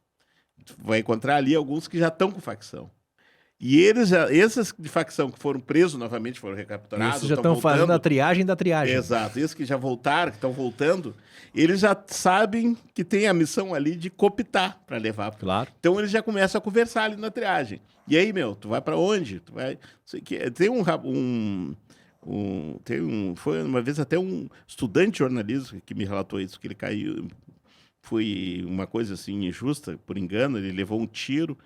Tu vai encontrar ali alguns que já estão com facção. E esses de facção que foram presos novamente, foram recapturados, Esses já estão fazendo a triagem da triagem. Exato. Esses que já voltaram, que estão voltando, eles já sabem que tem a missão ali de cooptar para levar. Claro. Então eles já começam a conversar ali na triagem. E aí, tu vai para onde? Tu vai... Tem foi uma vez até um estudante de jornalismo que me relatou isso, que ele caiu... Foi uma coisa assim injusta, por engano, ele levou um tiro,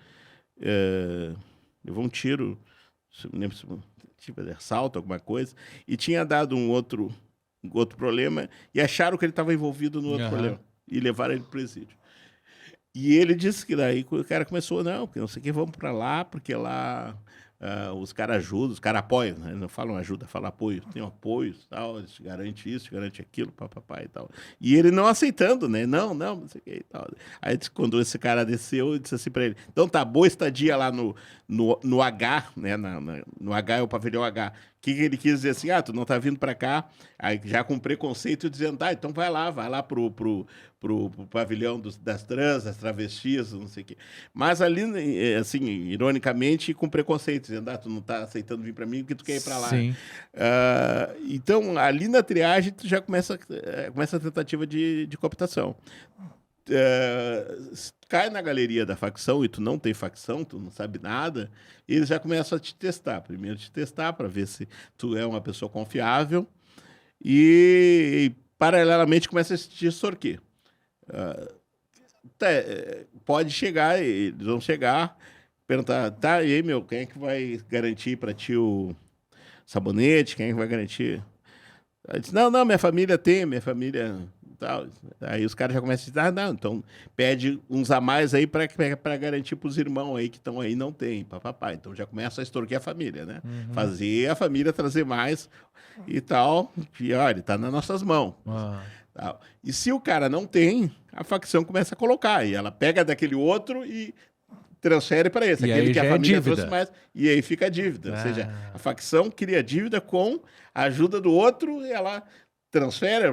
não lembro se tipo de assalto, alguma coisa, e tinha dado um outro problema, e acharam que ele estava envolvido no outro problema, e levaram ele para o presídio. E ele disse que daí o cara começou, porque não sei o que, vamos para lá, porque lá os caras ajudam, os caras apoiam, né? Eles não falam ajuda, falam apoio. Tem um apoio, tal, eles te garante isso, te garante aquilo, papapá e tal. E ele não aceitando, né? Não sei o que e tal. Aí quando esse cara desceu, eu disse assim para ele, então tá, boa estadia lá no H, né? No H é o pavilhão H. O que ele quis dizer assim, tu não tá vindo para cá, aí já com preconceito dizendo, então vai lá pro pavilhão das trans, das travestis, não sei o quê. Mas ali, assim, ironicamente, com preconceito, dizendo, tu não tá aceitando vir para mim porque tu quer ir para lá. Sim. Então, ali na triagem, tu já começa a tentativa de cooptação. Se tu cai na galeria da facção e tu não tem facção, tu não sabe nada, eles já começam a te testar. Primeiro te testar para ver se tu é uma pessoa confiável e paralelamente começa a te extorquir. Pode chegar, eles vão chegar, perguntar, e aí, quem é que vai garantir para ti o sabonete? Quem é que vai garantir? Aí diz, não, minha família tal. Aí os caras já começam a dizer, então pede uns a mais aí para garantir para os irmãos aí que estão aí, não tem, papapá. Então já começa a extorquir a família, né? Fazer a família trazer mais e tal, e olha, tá nas nossas mãos. Tal. E se o cara não tem, a facção começa a colocar, e ela pega daquele outro e transfere para esse. E Aquele aí que a já é família dívida. trouxe mais. E aí fica a dívida. Ou Ah. seja, a facção cria dívida com a ajuda do outro e ela transfere,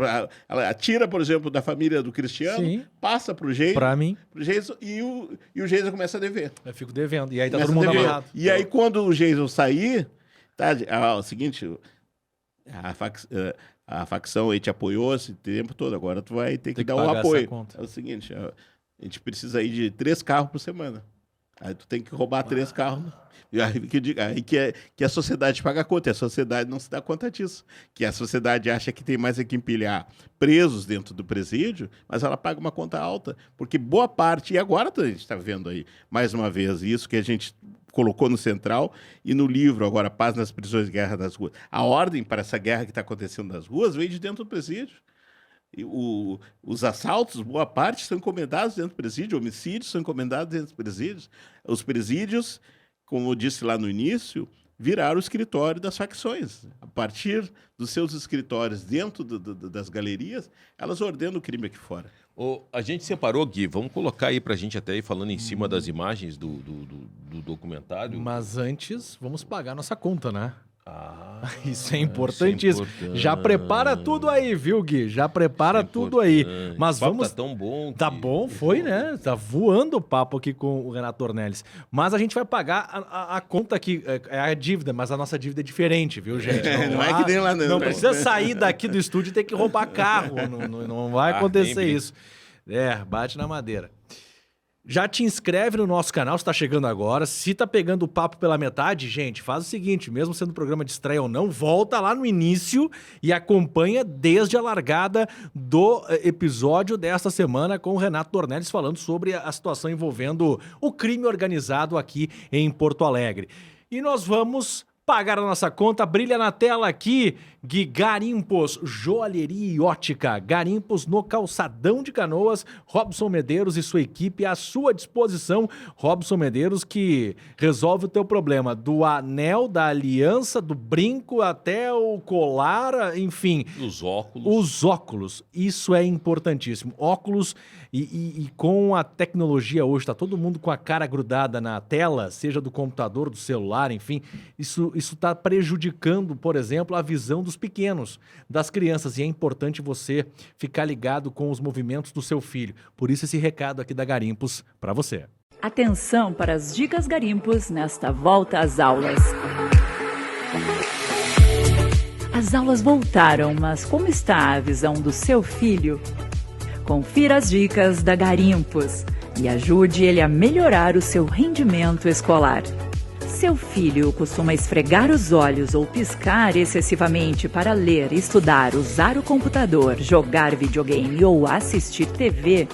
ela tira, por exemplo, da família do Cristiano, Sim. passa para o Geison, Pra mim, e o Geison começa a dever. eu fico devendo. E aí tá Começa todo mundo a dever. amarrado. E aí, quando o Geison sair, tá, o seguinte, a facção aí te apoiou esse tempo todo, agora tu vai ter que Tem que dar um pagar essa apoio. conta. É o seguinte, a gente precisa aí de 3 carros por semana. Aí tu tem que roubar 3 carros. E aí que a sociedade paga a conta. E a sociedade não se dá conta disso. Que a sociedade acha que tem mais é que empilhar presos dentro do presídio, mas ela paga uma conta alta. Porque boa parte, e agora a gente está vendo aí, mais uma vez, isso que a gente colocou no Central e no livro, agora, Paz nas Prisões, Guerra nas Ruas. A ordem para essa guerra que está acontecendo nas ruas vem de dentro do presídio. E os assaltos, boa parte, são encomendados dentro do presídio, homicídios são encomendados dentro dos presídios. Os presídios, como eu disse lá no início, viraram o escritório das facções. A partir dos seus escritórios dentro das galerias, elas ordenam o crime aqui fora. A gente separou, Gui, vamos colocar aí pra gente até ir falando em cima das imagens do documentário. Mas antes, vamos pagar nossa conta, né? Ah, Isso é importantíssimo. importante. Já prepara tudo aí, viu, Gui? Já prepara Isso é tudo aí. importante. Mas O papo vamos... Tá tão bom. Tá bom, foi, né? Tá voando o papo aqui com o Renato Ornelis. Mas a gente vai pagar a conta aqui, é a dívida, mas a nossa dívida é diferente, viu, gente? Não é que nem lá não. Não precisa sair daqui do estúdio e ter que roubar carro. Não vai acontecer nem isso. Bate na madeira. Já te inscreve no nosso canal se tá chegando agora. Se tá pegando o papo pela metade, gente, faz o seguinte, mesmo sendo programa de estreia ou não, volta lá no início e acompanha desde a largada do episódio desta semana com o Renato Ornelis falando sobre a situação envolvendo o crime organizado aqui em Porto Alegre. E nós vamos pagar a nossa conta. Brilha na tela aqui, Gui, Garimpos, Joalheria e Ótica. Garimpos no Calçadão de Canoas. Robson Medeiros e sua equipe à sua disposição. Robson Medeiros que resolve o teu problema. Do anel, da aliança, do brinco até o colar, enfim. Os óculos. Os óculos, isso é importantíssimo. Óculos e com a tecnologia hoje, tá todo mundo com a cara grudada na tela, seja do computador, do celular, enfim. Isso está prejudicando, por exemplo, a visão dos pequenos, das crianças. E é importante você ficar ligado com os movimentos do seu filho. Por isso esse recado aqui da Garimpos para você. Atenção para as dicas Garimpos nesta volta às aulas. As aulas voltaram, mas como está a visão do seu filho? Confira as dicas da Garimpos e ajude ele a melhorar o seu rendimento escolar. Seu filho costuma esfregar os olhos ou piscar excessivamente para ler, estudar, usar o computador, jogar videogame ou assistir TV?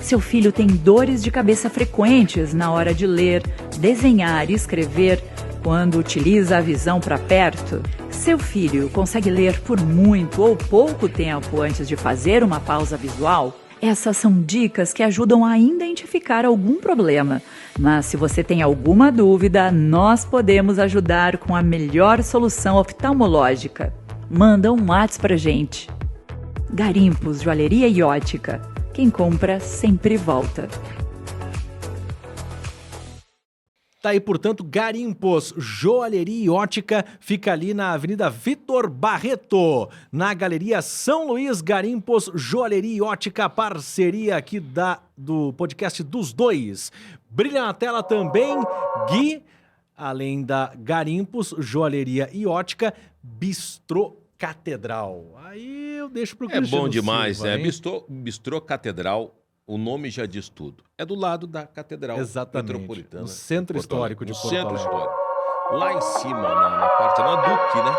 Seu filho tem dores de cabeça frequentes na hora de ler, desenhar e escrever quando utiliza a visão para perto? Seu filho consegue ler por muito ou pouco tempo antes de fazer uma pausa visual? Essas são dicas que ajudam a identificar algum problema. Mas se você tem alguma dúvida, nós podemos ajudar com a melhor solução oftalmológica. Manda um WhatsApp pra gente. Garimpos, Joalheria e Ótica. Quem compra sempre volta. Tá aí, portanto, Garimpos, Joalheria e Ótica, fica ali na Avenida Vitor Barreto, na Galeria São Luís. Garimpos, Joalheria e Ótica, parceria aqui do podcast dos dois. Brilha na tela também, Gui, além da Garimpos, Joalheria e Ótica, Bistrô Catedral. Aí eu deixo pro Cristiano bom demais, Silva, né? hein? Bistrô Catedral, o nome já diz tudo. É do lado da Catedral Exatamente, Metropolitana. no centro de Porto Alegre. histórico de No Porto centro Alegre. histórico. Lá em cima, na parte, na Duque, né?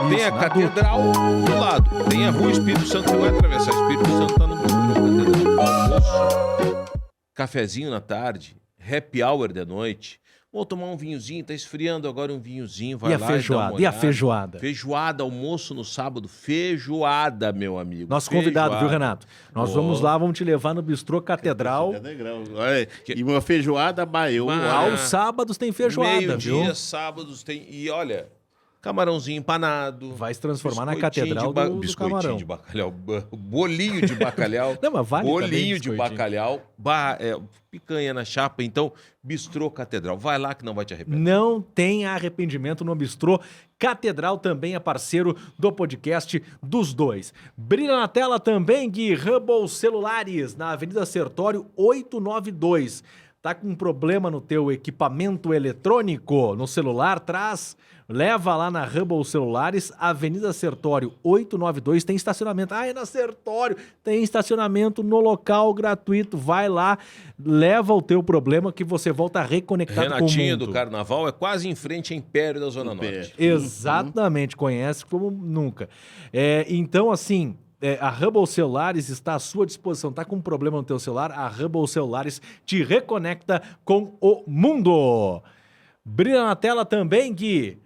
Tem Isso, a na Catedral do lado. Tem a Rua Espírito Santo, você vai atravessar. Espírito Santo tá no Bistrô Catedral. Almoço, cafezinho na tarde, happy hour de noite. Vou tomar um vinhozinho, tá esfriando agora um vinhozinho, vai E a lá feijoada? e dá uma E a olhada. feijoada? Feijoada, almoço no sábado, feijoada, meu amigo. Nosso convidado, viu, Feijoada. Renato? Nós Ó. vamos lá, vamos te levar no Bistrô Catedral. Olha, e uma feijoada baiana. Bah, Aos sábados tem feijoada, viu? Meio-dia, sábados tem... E olha, camarãozinho empanado. Vai se transformar na biscoitinho catedral do biscoitinho camarão. de bacalhau, bolinho de bacalhau. Não, mas vale também bolinho de biscoitinho. bacalhau, picanha na chapa. Então, Bistrô Catedral. Vai lá que não vai te arrepender. Não tem arrependimento no Bistrô. Catedral também é parceiro do podcast dos dois. Brilha na tela também, Gui, Hubble Celulares, na Avenida Sertório 892. Tá com um problema no teu equipamento eletrônico, no celular, leva lá na Hubble Celulares, Avenida Sertório 892, tem estacionamento. Ah, é na Sertório, tem estacionamento no local gratuito. Vai lá, leva o teu problema que você volta reconectado com o Renatinho mundo. do Carnaval é quase em frente a Império da Zona Império. Norte. Exatamente, conhece como nunca. Então, assim, a Hubble Celulares está à sua disposição. Tá com um problema no teu celular? A Hubble Celulares te reconecta com o mundo. Brilha na tela também, Gui.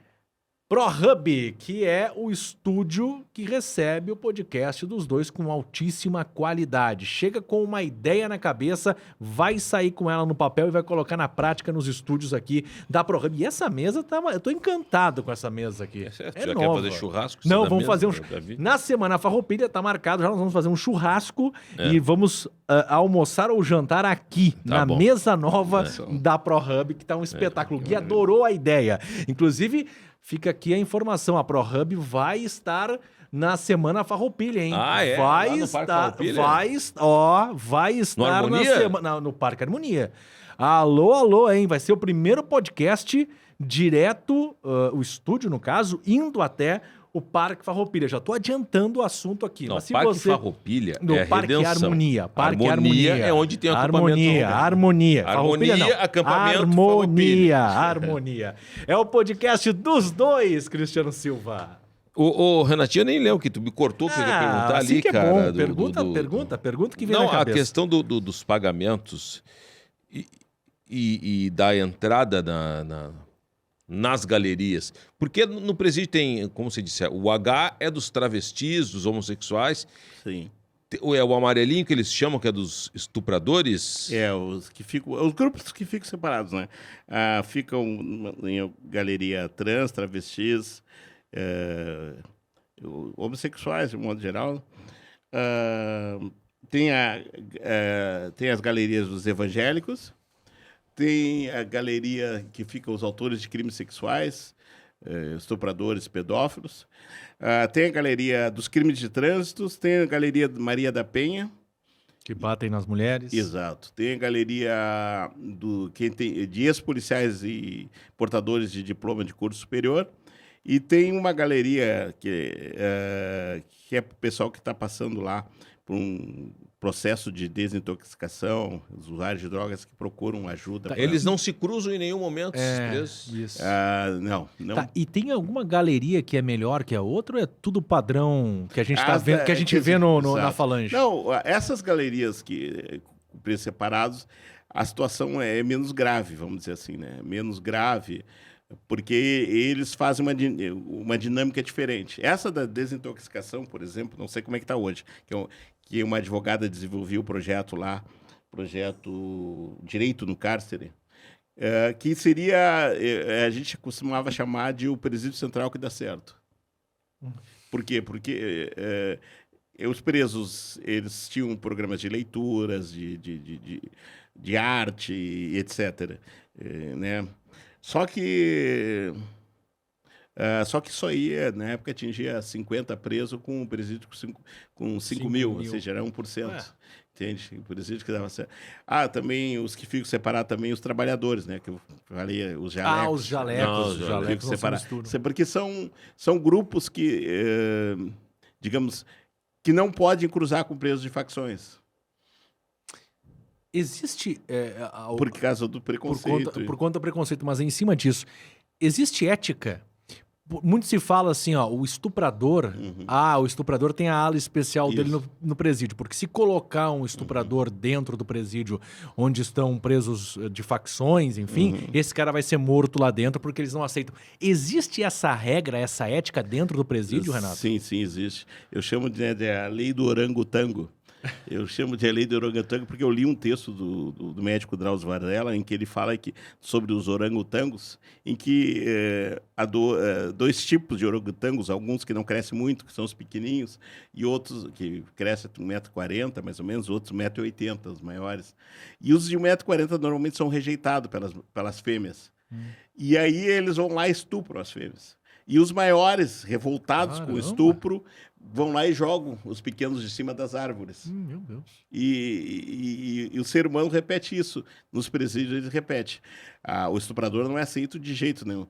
ProHub, que é o estúdio que recebe o podcast dos dois com altíssima qualidade. Chega com uma ideia na cabeça, vai sair com ela no papel e vai colocar na prática nos estúdios aqui da ProHub. E essa mesa, eu tô encantado com essa mesa aqui. Tu É já nova. quer fazer churrasco? Não, Você dá vamos medo? fazer um... Eu já vi. Na Semana Farroupilha tá marcado, já nós vamos fazer um churrasco e vamos almoçar ou jantar aqui, na bom. mesa nova da ProHub, que tá um espetáculo. O Gui adorou a ideia. Inclusive, fica aqui a informação, a ProHub vai estar na Semana Farroupilha, hein? Ah, é? Vai Lá no Parque estar, Farroupilha? vai estar na Harmonia? semana no Parque Harmonia. Alô, hein? Vai ser o primeiro podcast direto, o estúdio, no caso, indo até o Parque Farroupilha. Já tô adiantando o assunto aqui. Não, Mas se Parque você... Farroupilha No é Parque Redenção. Harmonia. Parque Harmonia Harmonia é onde tem o acampamento Harmonia. Farroupilha. Farroupilha não. Acampamento Harmonia. Harmonia. É o podcast dos dois, Cristiano Silva. Ô, Renatinho, eu nem lembro que tu me cortou que eu ia perguntar assim ali, que é cara. bom. do- Pergunta que vem Não, na a cabeça. questão dos pagamentos e da entrada nas galerias. Porque no presídio tem, como você disse, o H é dos travestis, dos homossexuais, Sim. é o amarelinho que eles chamam, que é dos estupradores. Os grupos que ficam separados, né? Ficam em galeria trans, travestis, homossexuais, de modo geral. Tem as galerias dos evangélicos, tem a galeria que fica os autores de crimes sexuais, estupradores, pedófilos. Tem a galeria dos crimes de trânsito, tem a galeria Maria da Penha. Que batem nas mulheres. Exato. Tem a galeria de ex-policiais e portadores de diploma de curso superior. E tem uma galeria que é para o pessoal que está passando lá por um processo de desintoxicação, os usuários de drogas que procuram ajuda. Eles não se cruzam em nenhum momento, esses É, presos. isso. Não. Tá, e tem alguma galeria que é melhor que a outra ou é tudo padrão que a gente tá vendo, que a gente vê na Exato. Falange? Não, essas galerias com preços separados, a situação é menos grave, vamos dizer assim, né? Menos grave, porque eles fazem uma dinâmica diferente. Essa da desintoxicação, por exemplo, não sei como é que está hoje, que uma advogada desenvolveu o projeto lá, projeto Direito no Cárcere, que seria, a gente costumava chamar de o presídio central que dá certo. Por quê? Porque os presos, eles tinham programas de leituras, de arte, etc. Né? Só que isso aí, na época, atingia 50 presos com um presídio com 5 mil, ou seja, era 1%. Entende? O presídio que dava certo. Também os que ficam separados, também os trabalhadores, né? Que eu falei, os jalecos. Os jalecos. Ficam não separados. se misturam. Porque são grupos que, digamos, que não podem cruzar com presos de facções. Existe... Por causa do preconceito. Por conta do preconceito, mas em cima disso, existe ética? Muito se fala assim, ó, o estuprador, o estuprador tem a ala especial dele no presídio, porque se colocar um estuprador dentro do presídio, onde estão presos de facções, enfim, esse cara vai ser morto lá dentro porque eles não aceitam. Existe essa regra, essa ética dentro do presídio, Renato? Sim, existe. Eu chamo de a lei do orangotango. Eu chamo de a lei do orangotango porque eu li um texto do médico Drauzio Varela em que ele fala sobre os orangotangos, em que há dois tipos de orangotangos, alguns que não crescem muito, que são os pequenininhos, e outros que crescem 1,40 m, mais ou menos, outros 1,80 m, os maiores. E os de 1,40 m normalmente são rejeitados pelas fêmeas. E aí eles vão lá e estupram as fêmeas. E os maiores, revoltados com o estupro, vão lá e jogam os pequenos de cima das árvores. Meu Deus. E o ser humano repete isso. Nos presídios ele repete. O estuprador não é aceito de jeito nenhum.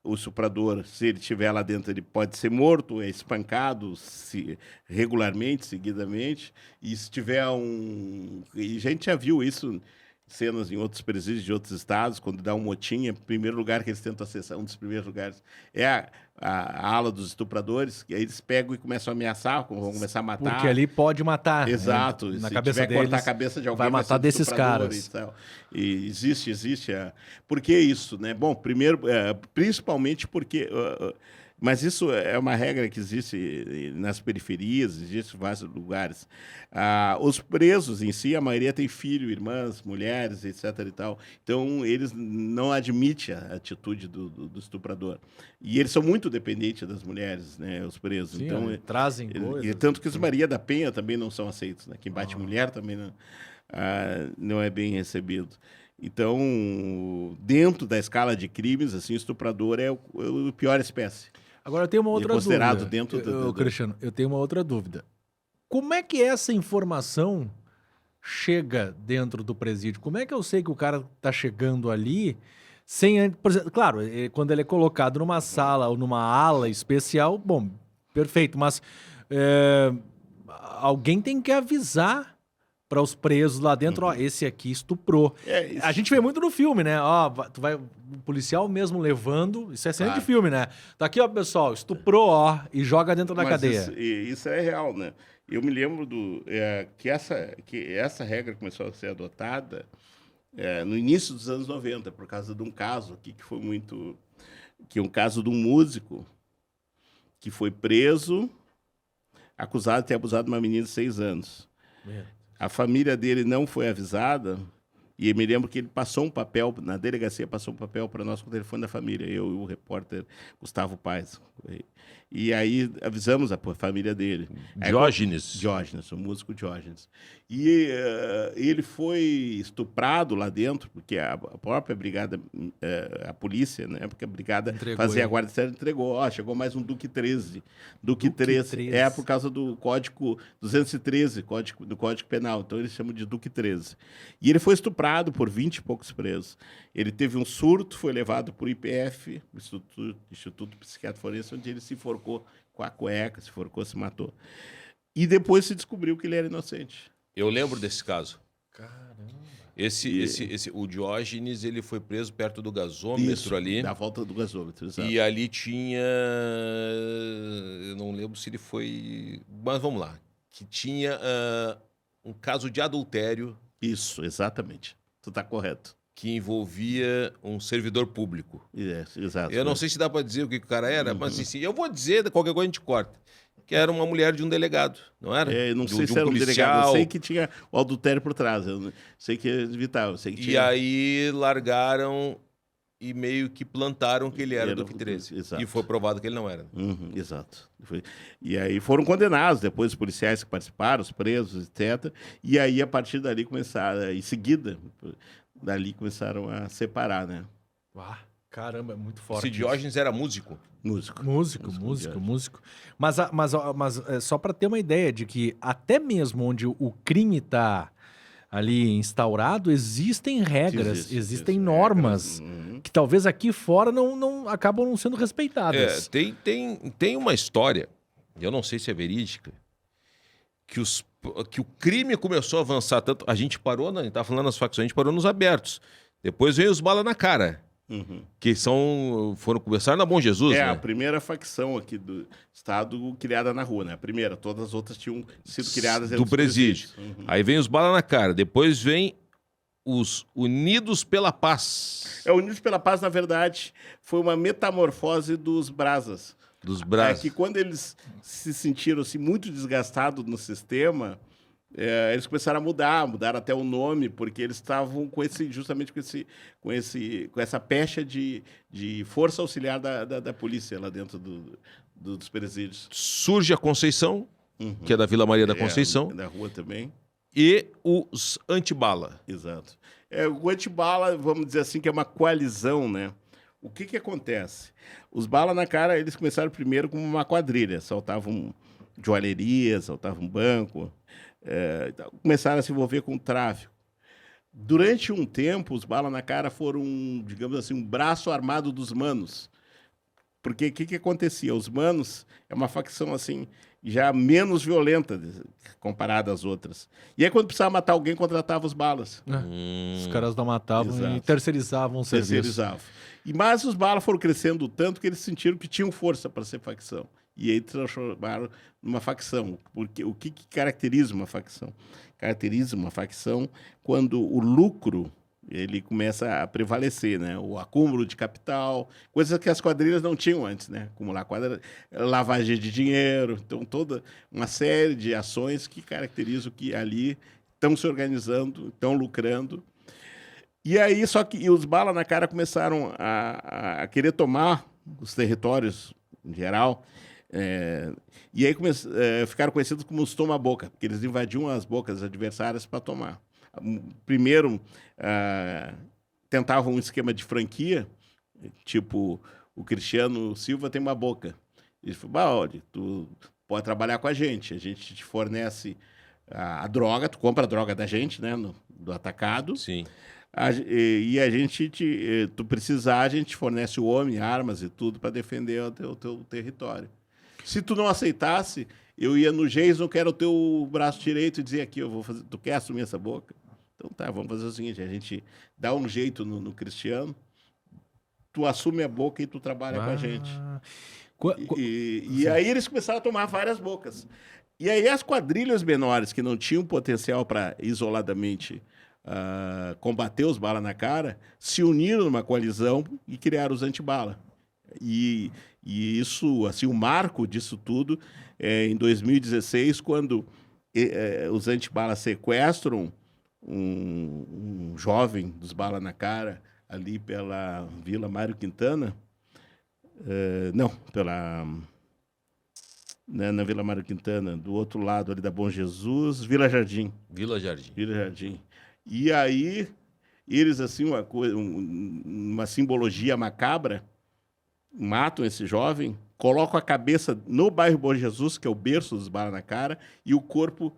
O estuprador, se ele estiver lá dentro, ele pode ser morto, é espancado regularmente, seguidamente. E se tiver E a gente já viu isso... cenas em outros presídios de outros estados, quando dá um motim, o primeiro lugar que eles tentam acessar, um dos primeiros lugares, é a ala dos estupradores, e aí eles pegam e começam a ameaçar, vão começar a matar. Porque ali pode matar. Exato. Né? Na se cabeça tiver deles, cortar a cabeça de alguém, vai matar ser desses estuprador caras. E tal. E existe. Por que isso, né? Bom, primeiro, principalmente porque... mas isso é uma regra que existe nas periferias, existe em vários lugares. Os presos em si, a maioria tem filho, irmãs, mulheres, etc. e tal. Então, eles não admitem a atitude do estuprador. E eles são muito dependentes das mulheres, né, os presos. Sim, então, trazem coisas. Tanto que os Maria da Penha também não são aceitos. Né? Quem bate mulher também não é bem recebido. Então, dentro da escala de crimes, assim, o estuprador é o pior espécie. Agora eu tenho uma outra considerado dúvida. dentro Cristiano, eu tenho uma outra dúvida. Como é que essa informação chega dentro do presídio? Como é que eu sei que o cara está chegando ali sem... Por exemplo, claro, quando ele é colocado numa sala ou numa ala especial, bom, perfeito, mas alguém tem que avisar para os presos lá dentro, ó, esse aqui estuprou. A gente vê muito no filme, né? Ó, o policial mesmo levando, isso é cena de filme, né? Tá aqui, ó, pessoal, estuprou, ó, e joga dentro da cadeia. Isso é real, né? Eu me lembro que essa regra começou a ser adotada no início dos anos 90, por causa de um caso aqui que foi muito... que é um caso de um músico que foi preso, acusado de ter abusado de uma menina de 6 anos. A família dele não foi avisada, e eu me lembro que ele passou um papel, na delegacia passou um papel para nós com o telefone da família, eu e o repórter Gustavo Paes. E aí avisamos a família dele. Diógenes, o músico Diógenes. E ele foi estuprado lá dentro, porque a própria brigada, a polícia, né, porque a brigada fazia a guarda séria, entregou. Chegou mais um Duque 13. Duque 13 é por causa do Código 213, do Código Penal. Então eles chamam de Duque 13. E ele foi estuprado por 20 e poucos presos. Ele teve um surto, foi levado para o IPF, Instituto Psiquiátrico Forense, onde ele se enforcou com a cueca, se matou. E depois se descobriu que ele era inocente. Eu lembro desse caso. Caramba. O Diógenes, ele foi preso perto do gasômetro ali. Da volta do gasômetro, exato. E ali tinha... Eu não lembro se ele foi... Mas vamos lá. Que tinha um caso de adultério. Isso, exatamente. Tu está correto. Que envolvia um servidor público. Exato. Eu não sei se dá para dizer o que o cara era, mas assim, eu vou dizer, qualquer coisa a gente corta. Que era uma mulher de um delegado, não era? Eu não sei de se era um delegado, eu sei que tinha o adultério por trás, eu sei que evitava, eu sei que tinha... E aí largaram e meio que plantaram que ele era do Duque 13. Exato. E foi provado que ele não era. Exato. E aí foram condenados, depois os policiais que participaram, os presos, etc. E aí, a partir dali, começaram, em seguida, dali começaram a separar, né? Caramba, é muito forte. Esse Diógenes era músico? Músico. Mas só para ter uma ideia de que até mesmo onde o crime está ali instaurado, existem regras, existem normas que talvez aqui fora não acabam não sendo respeitadas. Tem uma história, eu não sei se é verídica, que o crime começou a avançar tanto... A gente parou, a gente estava falando nas facções, a gente parou nos abertos. Depois veio os bala na cara. Que foram conversar na Bom Jesus, né? A primeira facção aqui do estado criada na rua, né? A primeira, todas as outras tinham sido criadas do presídio. Aí vem os bala na cara, depois vem os Unidos pela Paz. Unidos pela Paz, na verdade, foi uma metamorfose dos Brasas. Dos É braços. que quando eles se sentiram assim, muito desgastados no sistema, eles começaram a mudaram até o nome, porque eles estavam justamente com essa pecha de força auxiliar da polícia lá dentro dos presídios. Surge a Conceição, que é da Vila Maria da Conceição, Da rua também. e os antibala. Exato. O Antibala, vamos dizer assim, que é uma coalizão, né? O que acontece? Os Bala na Cara, eles começaram primeiro como uma quadrilha, assaltavam joalheria, assaltavam banco, começaram a se envolver com o tráfico. Durante um tempo, os Bala na Cara foram, digamos assim, um braço armado dos Manos. Porque o que acontecia? Os Manos é uma facção assim já menos violenta comparada às outras. E aí, quando precisava matar alguém, contratava os Balas. Os caras não matavam Exato. e terceirizavam o serviço. Terceirizavam. Mas os Balas foram crescendo tanto que eles sentiram que tinham força para ser facção. E aí transformaram numa facção. Porque o que caracteriza uma facção? Caracteriza uma facção quando o lucro ele começa a prevalecer, né? O acúmulo de capital, coisas que as quadrilhas não tinham antes, né? Acumular lavagem de dinheiro, então toda uma série de ações que caracterizam que ali estão se organizando, estão lucrando. E aí, só que os Bala na Cara começaram a querer tomar os territórios em geral, e aí ficaram conhecidos como os toma-boca, porque eles invadiam as bocas adversárias para tomar. Primeiro, tentavam um esquema de franquia, tipo, o Cristiano Silva tem uma boca. Ele falou, olha, tu pode trabalhar com a gente te fornece a droga, tu compra a droga da gente, né, do atacado. Sim. E a gente, tu precisar, a gente fornece o homem, armas e tudo para defender o teu território. Se tu não aceitasse, eu ia no Jason, que era o teu braço direito, e dizia aqui, eu vou fazer, tu quer assumir essa boca? Então tá, vamos fazer o seguinte, a gente dá um jeito no Cristiano, tu assume a boca e tu trabalha com a gente. E aí eles começaram a tomar várias bocas. E aí as quadrilhas menores, que não tinham potencial para isoladamente combater os Bala na Cara, se uniram numa coalizão e criaram os Antibala. E isso, assim, o marco disso tudo é em 2016, quando os Antibala sequestram um jovem dos Bala na Cara ali pela Vila Mário Quintana, na Vila Mário Quintana, do outro lado ali da Bom Jesus, Vila Jardim. Vila Jardim. Vila Jardim. E aí, eles, assim, uma simbologia macabra, matam esse jovem, colocam a cabeça no bairro Bom Jesus, que é o berço dos Bala na Cara, e o corpo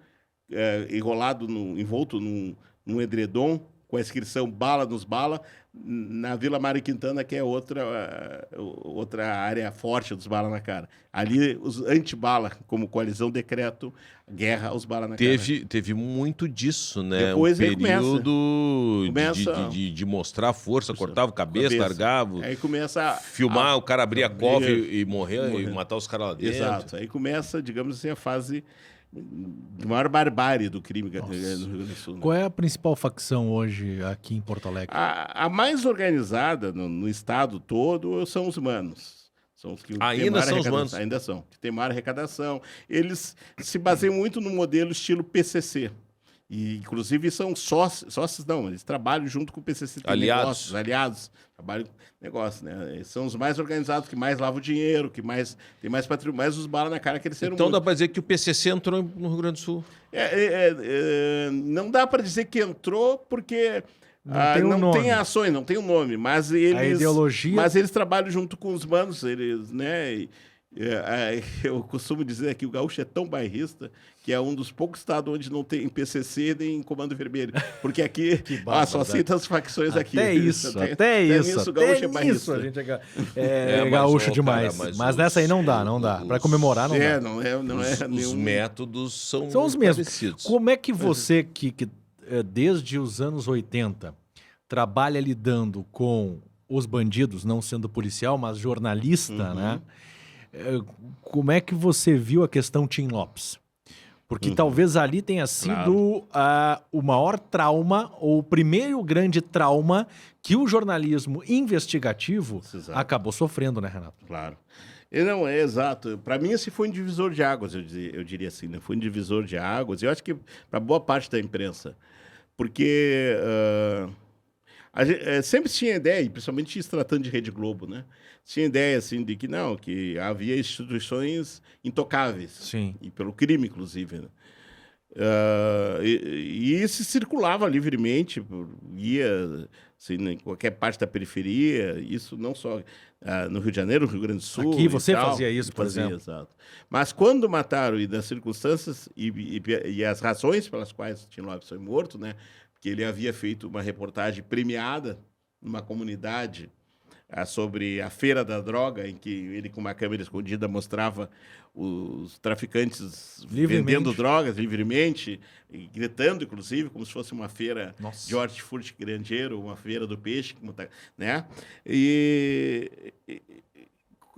enrolado, envolto num edredom, com a inscrição Bala nos Bala, na Vila Mário Quintana, que é outra área forte dos Bala na Cara. Ali, os anti-bala, como coalizão, decretam guerra aos Bala na Cara. Teve muito disso, né? Depois um aí período começa de mostrar força, cortava a cabeça, largava. Aí começa filmar, o cara abrir a cova e morrer e matar os caras lá dentro. Exato. Aí começa, digamos assim, a fase de maior barbárie do crime no Rio Grande do Sul. Né? Qual é a principal facção hoje aqui em Porto Alegre? A mais organizada no estado todo são os Manos. São os que ainda são os Manos? Ainda são. Que tem maior arrecadação. Eles se baseiam muito no modelo estilo PCC. E, inclusive, são sócios não, eles trabalham junto com o PCC. Aliados. Trabalham com negócio, né? Eles são os mais organizados, que mais lavam dinheiro, que mais tem mais patrimônio, mais os Bala na Cara cresceram então muito. Dá para dizer que o PCC entrou no Rio Grande do Sul? Não dá para dizer que entrou, porque não tem ações, não tem um nome, mas eles... A ideologia... Mas eles trabalham junto com os Manos, eles, né... eu costumo dizer que o gaúcho é tão bairrista que é um dos poucos estados onde não tem PCC nem Comando Vermelho, porque aqui só cita as facções aqui. Até isso. O gaúcho é bairrista. A gente é gaúcho demais. Mas nessa aí não dá. Para comemorar não dá. Os métodos são os mesmos. Parecidos. Como é que você, que desde os anos 80 trabalha lidando com os bandidos, não sendo policial, mas jornalista, né? Como é que você viu a questão Tim Lopes? Porque talvez ali tenha sido o maior trauma, ou o primeiro grande trauma que o jornalismo investigativo acabou sofrendo, né, Renato? Claro. Não, é exato. Para mim, esse foi um divisor de águas, eu diria assim, né? Foi um divisor de águas. Eu acho que para boa parte da imprensa. Porque sempre tinha ideia, e principalmente se tratando de Rede Globo, né? Tinha ideia, assim, de que não, que havia instituições intocáveis. Sim. E pelo crime, inclusive, né? E se circulava livremente, ia assim, em qualquer parte da periferia, isso não só no Rio de Janeiro, no Rio Grande do Sul. Aqui você e tal, fazia isso, por exemplo. Exato. Mas quando mataram, e das circunstâncias e as razões pelas quais Tim Lopes foi morto, né? Porque ele havia feito uma reportagem premiada numa comunidade sobre a feira da droga, em que ele, com uma câmera escondida, mostrava os traficantes vendendo drogas livremente, e gritando, inclusive, como se fosse uma feira de hortifruti granjeiro, uma feira do peixe, né?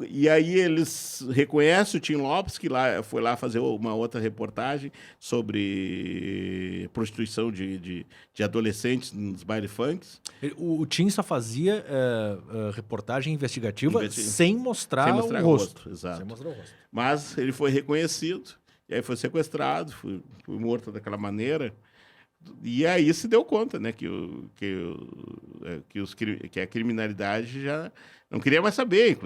E aí eles reconhecem o Tim Lopes, que foi lá fazer uma outra reportagem sobre prostituição de adolescentes nos baile funks. O Tim só fazia reportagem investigativa sem mostrar o rosto. Exato. Sem mostrar o rosto. Mas ele foi reconhecido, e aí foi sequestrado, foi morto daquela maneira. E aí se deu conta, né, que a criminalidade já não queria mais saber,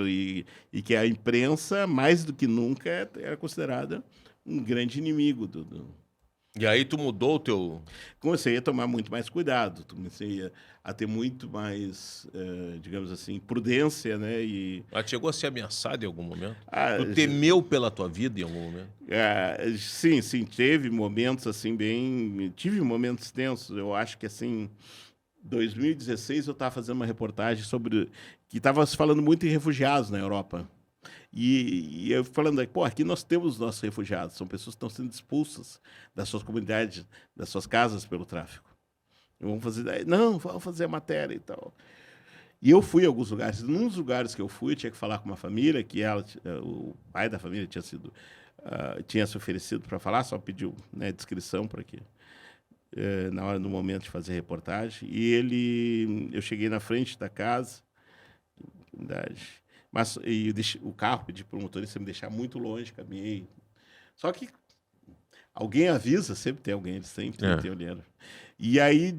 e que a imprensa, mais do que nunca, era considerada um grande inimigo E aí tu mudou o teu... Comecei a tomar muito mais cuidado, comecei a ter muito mais, digamos assim, prudência, né? Ela chegou a ser ameaçada em algum momento? Tu temeu pela tua vida em algum momento? Sim, teve momentos assim tive momentos tensos. Eu acho que assim, 2016 eu estava fazendo uma reportagem que estava se falando muito em refugiados na Europa. E eu falando, aqui nós temos nossos refugiados, são pessoas que estão sendo expulsas das suas comunidades, das suas casas pelo tráfico. Vamos fazer a matéria e tal. E eu fui a alguns lugares. Num dos lugares que eu fui, eu tinha que falar com uma família, que o pai da família tinha se oferecido para falar, só pediu, né, descrição para que no momento de fazer reportagem. E eu cheguei na frente da casa, mas o carro, pedi para o motorista me deixar muito longe, caminhei. Só que alguém avisa, sempre tem alguém, eles sempre tem olhando. E aí,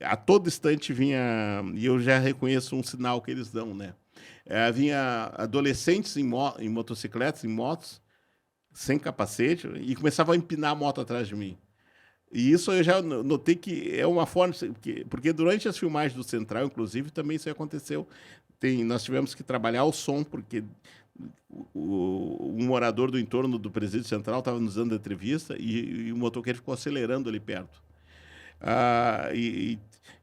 a todo instante vinha, e eu já reconheço um sinal que eles dão, né? Vinha adolescentes em motocicletas, em motos, sem capacete, e começavam a empinar a moto atrás de mim. E isso eu já notei que é uma forma... Porque durante as filmagens do Central, inclusive, também isso aconteceu. Nós tivemos que trabalhar o som, porque um morador do entorno do Presídio Central estava nos dando entrevista e o motoqueiro ficou acelerando ali perto.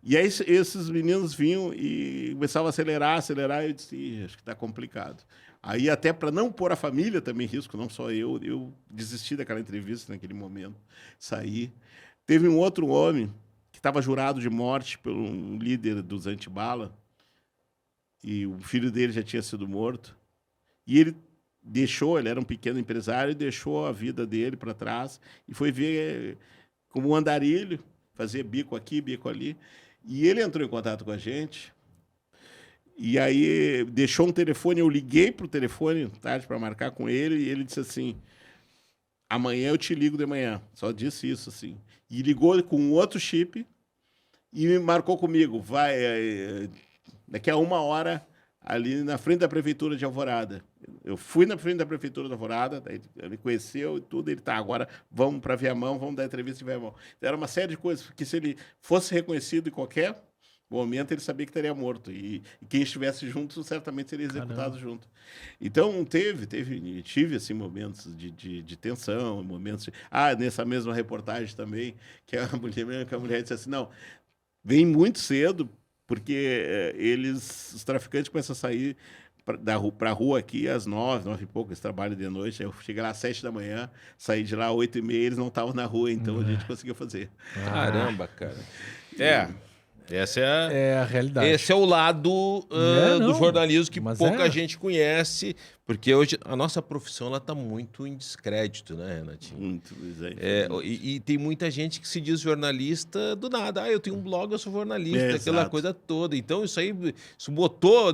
E aí esses meninos vinham e começavam a acelerar, e eu disse, acho que está complicado. Aí até para não pôr a família também em risco, não só eu desisti daquela entrevista naquele momento, saí. Teve um outro homem que estava jurado de morte por um líder dos antibala, e o filho dele já tinha sido morto, e ele era um pequeno empresário, deixou a vida dele para trás e foi ver como um andarilho, fazer bico aqui, bico ali, e ele entrou em contato com a gente, e aí deixou um telefone, eu liguei para o telefone tarde para marcar com ele, e ele disse assim, amanhã eu te ligo de manhã, só disse isso assim, e ligou com outro chip e me marcou comigo, daqui a 1 hora, ali na frente da Prefeitura de Alvorada. Eu fui na frente da Prefeitura de Alvorada, daí ele conheceu e tudo, ele agora vamos para Viamão, vamos dar entrevista em Viamão. Era uma série de coisas, porque se ele fosse reconhecido em qualquer momento, ele sabia que estaria morto. E quem estivesse junto, certamente seria executado junto. Então, tive assim, momentos de tensão, momentos de... nessa mesma reportagem também, que a mulher disse assim, não, vem muito cedo, porque os traficantes começam a sair para a rua aqui às 9 e pouco, eles trabalham de noite, eu cheguei lá às 7 da manhã, saí de lá às 8h30, eles não estavam na rua, então a gente conseguiu fazer. Caramba, cara. Essa é a... É a realidade. Esse é o lado do não, jornalismo que mas pouca gente conhece, porque hoje a nossa profissão ela está muito em descrédito, né, Renatinho? Muito, E tem muita gente que se diz jornalista do nada. Eu tenho um blog, eu sou jornalista, aquela Exato. coisa toda. Então isso aí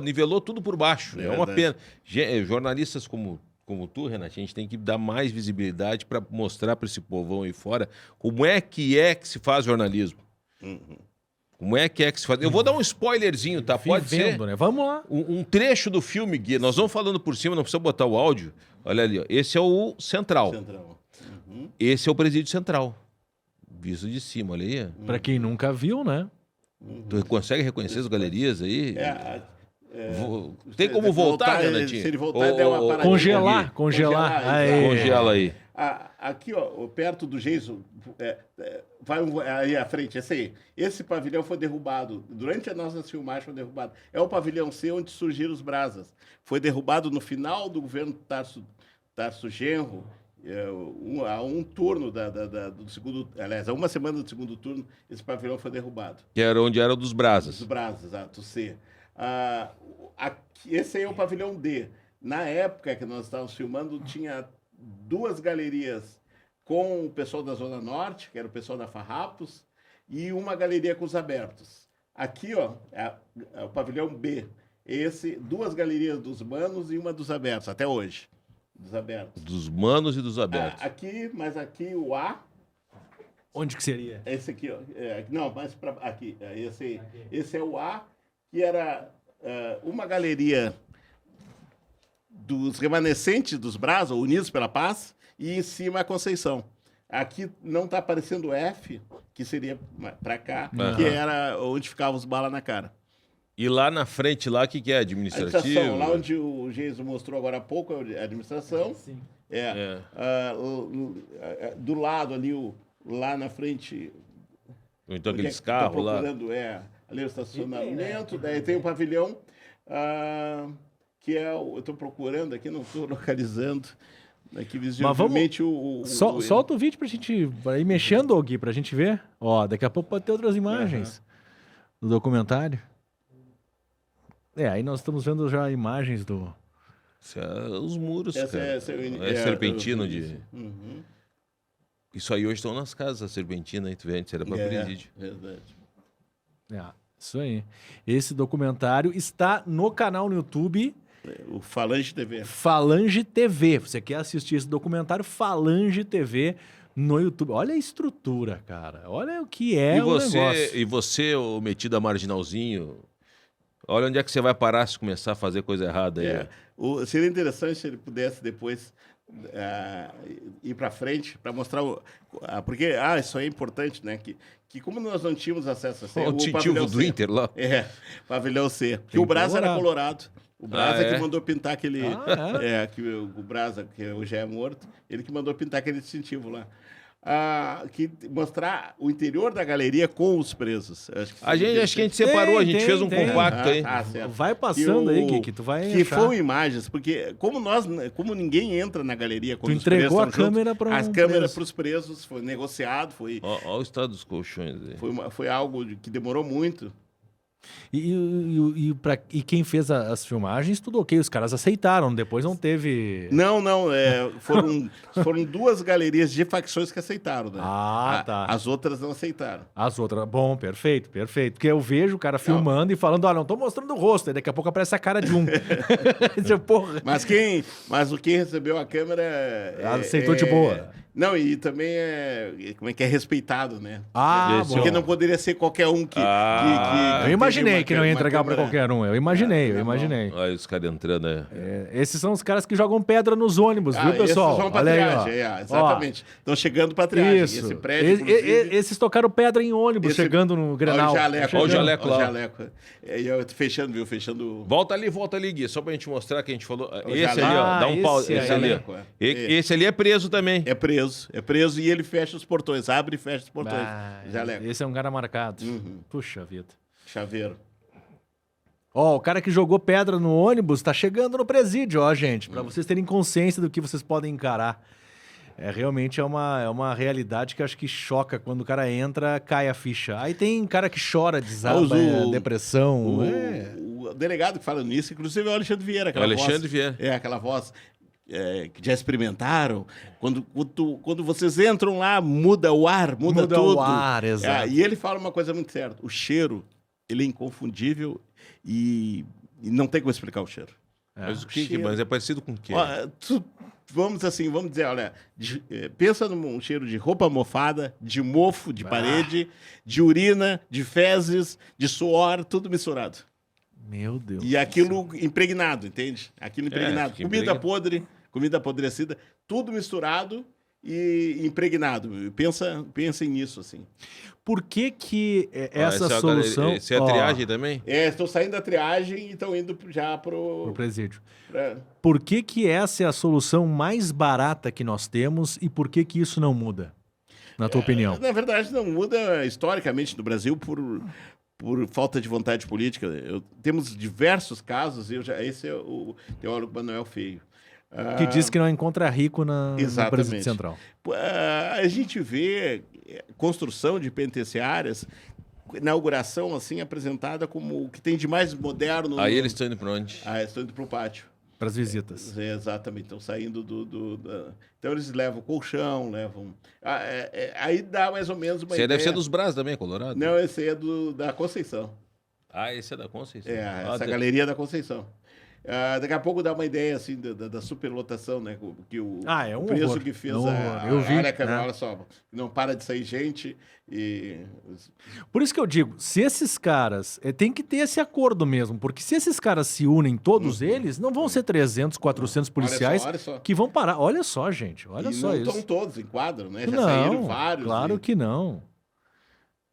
nivelou tudo por baixo. É uma pena. Jornalistas como tu, Renatinho, a gente tem que dar mais visibilidade para mostrar para esse povão aí fora como é que se faz jornalismo. Como é que se faz? Eu vou dar um spoilerzinho, tá? Pode ser? Vivendo, né? Vamos lá. Um trecho do filme, Gui. Nós vamos falando por cima, não precisa botar o áudio. Olha ali, ó. Esse é o Central. Esse é o Presídio Central. Visto de cima, olha aí. Pra quem nunca viu, né? Tu consegue reconhecer as galerias aí? Tem como voltar, Renatinho? Se ele voltar, der uma paradinha. Congelar. Aí. Congela aí. Aqui, ó, perto do Geiso, vai aí à frente, esse aí. Esse pavilhão foi derrubado. Durante a nossa filmagem foi derrubado. É o pavilhão C onde surgiram os brasas. Foi derrubado no final do governo Tarso Genro, a um turno do segundo... Aliás, a uma semana do segundo turno, esse pavilhão foi derrubado. Que era onde era dos brasas. Dos brasas, exato, C. Esse aí é o pavilhão D. Na época que nós estávamos filmando, tinha 2 galerias com o pessoal da Zona Norte, que era o pessoal da Farrapos, e uma galeria com os abertos. Aqui, ó, é o pavilhão B. 2 galerias dos manos e uma dos abertos, até hoje. Dos abertos. Dos manos e dos abertos. Mas aqui o A... Onde que seria? Esse aqui, ó. Não, mais para aqui. Esse é o A, que era uma galeria dos remanescentes dos Brás, Unidos pela Paz, e em cima a Conceição. Aqui não está aparecendo o F, que seria para cá, que era onde ficavam os balas na cara. E lá na frente, lá, o que é? Administrativo? Administração, lá onde o Geiso mostrou agora há pouco, é a administração. Sim. Do lado ali, lá na frente... Então aqueles carros lá. Ali é o estacionamento, daí tem o pavilhão, que é eu estou procurando aqui, não estou localizando, aqui visivelmente solta o vídeo pra gente ir mexendo, Gui, pra gente ver. Ó, daqui a pouco pode ter outras imagens do documentário. Aí nós estamos vendo já imagens do... Os muros, essa cara. É serpentina de... Isso aí hoje estão nas casas, a serpentina, aí tu vê, antes era para presídio. Verdade. Isso aí. Esse documentário está no canal no YouTube. O Falange TV. Falange TV. Você quer assistir esse documentário, Falange TV no YouTube. Olha a estrutura, cara. Olha o que é o negócio. E você, o metido a marginalzinho, olha onde é que você vai parar se começar a fazer coisa errada aí. Seria interessante se ele pudesse depois ir para frente para mostrar porque isso aí é importante, né, que como nós não tínhamos acesso a o distintivo do Inter lá, pavilhão C, que o Brasa era colorado, o Brasa que mandou pintar aquele que o Brasa, que hoje é morto, ele que mandou pintar aquele distintivo lá. Que mostrar o interior da galeria com os presos. Acho que a gente separou, a gente fez um compacto aí. Vai passando aí, que tu vai que foram imagens, porque como ninguém entra na galeria quando tu entregou a câmera para as câmeras para os presos, foi negociado, foi... Olha o estado dos colchões aí. Foi algo que demorou muito. E quem fez as filmagens, tudo ok. Os caras aceitaram, depois não teve... Não. Foram 2 galerias de facções que aceitaram, né? Tá. As outras não aceitaram. As outras... Bom, perfeito. Porque eu vejo o cara filmando e falando, não tô mostrando o rosto. Aí daqui a pouco aparece a cara de um. Porra. Mas quem recebeu a câmera... aceitou de boa. Não, e também como é que é respeitado, né? Porque não poderia ser qualquer um que eu imaginei que não ia entregar para qualquer um. Eu imaginei. Olha os caras entrando aí. Esses são os caras que jogam pedra nos ônibus, viu, pessoal? Esses vão pra triagem, exatamente. Estão chegando para triagem. Isso. Esse prédio, esses tocaram pedra em ônibus, chegando no Grenal. Olha o jaleco lá. Fechando. Volta ali, Gui, só pra gente mostrar que a gente falou. Esse ali, ó, dá um pau. Esse ali. Esse ali é preso também. É preso e ele fecha os portões, abre e fecha os portões. Esse é um cara marcado. Puxa vida. Chaveiro. O cara que jogou pedra no ônibus tá chegando no presídio, gente, pra vocês terem consciência do que vocês podem encarar. Realmente é uma realidade que acho que choca. Quando o cara entra, cai a ficha. Aí tem cara que chora, desaba, depressão. O delegado que fala nisso, inclusive, é o Alexandre Vieira. Vieira. É, aquela voz que já experimentaram. Quando vocês entram lá, muda o ar, muda tudo. O ar, exato. E ele fala uma coisa muito certa. O cheiro, ele é inconfundível e não tem como explicar o cheiro. Mas mas é parecido com o quê? Vamos dizer, olha, pensa num cheiro de roupa mofada, de mofo, de parede, de urina, de fezes, de suor, tudo misturado. Meu Deus. E aquilo impregnado, entende? Aquilo impregnado. Comida apodrecida, tudo misturado e impregnado. Pensem nisso, assim. Por que essa solução... Essa é a triagem também? Estão saindo da triagem e estão indo já pro presídio. Por que essa é a solução mais barata que nós temos e por que isso não muda, na tua opinião? Na verdade, não muda historicamente no Brasil por falta de vontade política. Temos diversos casos, esse é o teólogo Manuel Feio. Que diz que não encontra rico no Presídio Central. A gente vê construção de penitenciárias, inauguração assim apresentada como o que tem de mais moderno. Aí eles estão indo para onde? Estão indo para o pátio. Para as visitas. Exatamente, estão saindo Então eles levam colchão, levam... aí dá mais ou menos uma ideia... Esse deve ser dos Brás também, Colorado? Não, esse é da Conceição. Esse é da Conceição. Essa galeria da Conceição. Daqui a pouco dá uma ideia assim da superlotação, né? Que o preço horror. Que fez a área canal, olha só, não para de sair gente e... Por isso que eu digo, se esses caras... tem que ter esse acordo mesmo, porque se esses caras se unem, todos eles, não vão ser 300, 400 policiais olha só. que vão parar. Olha só, gente, olha só isso. Não estão todos em quadro, né? Já não, saíram vários. Claro que não.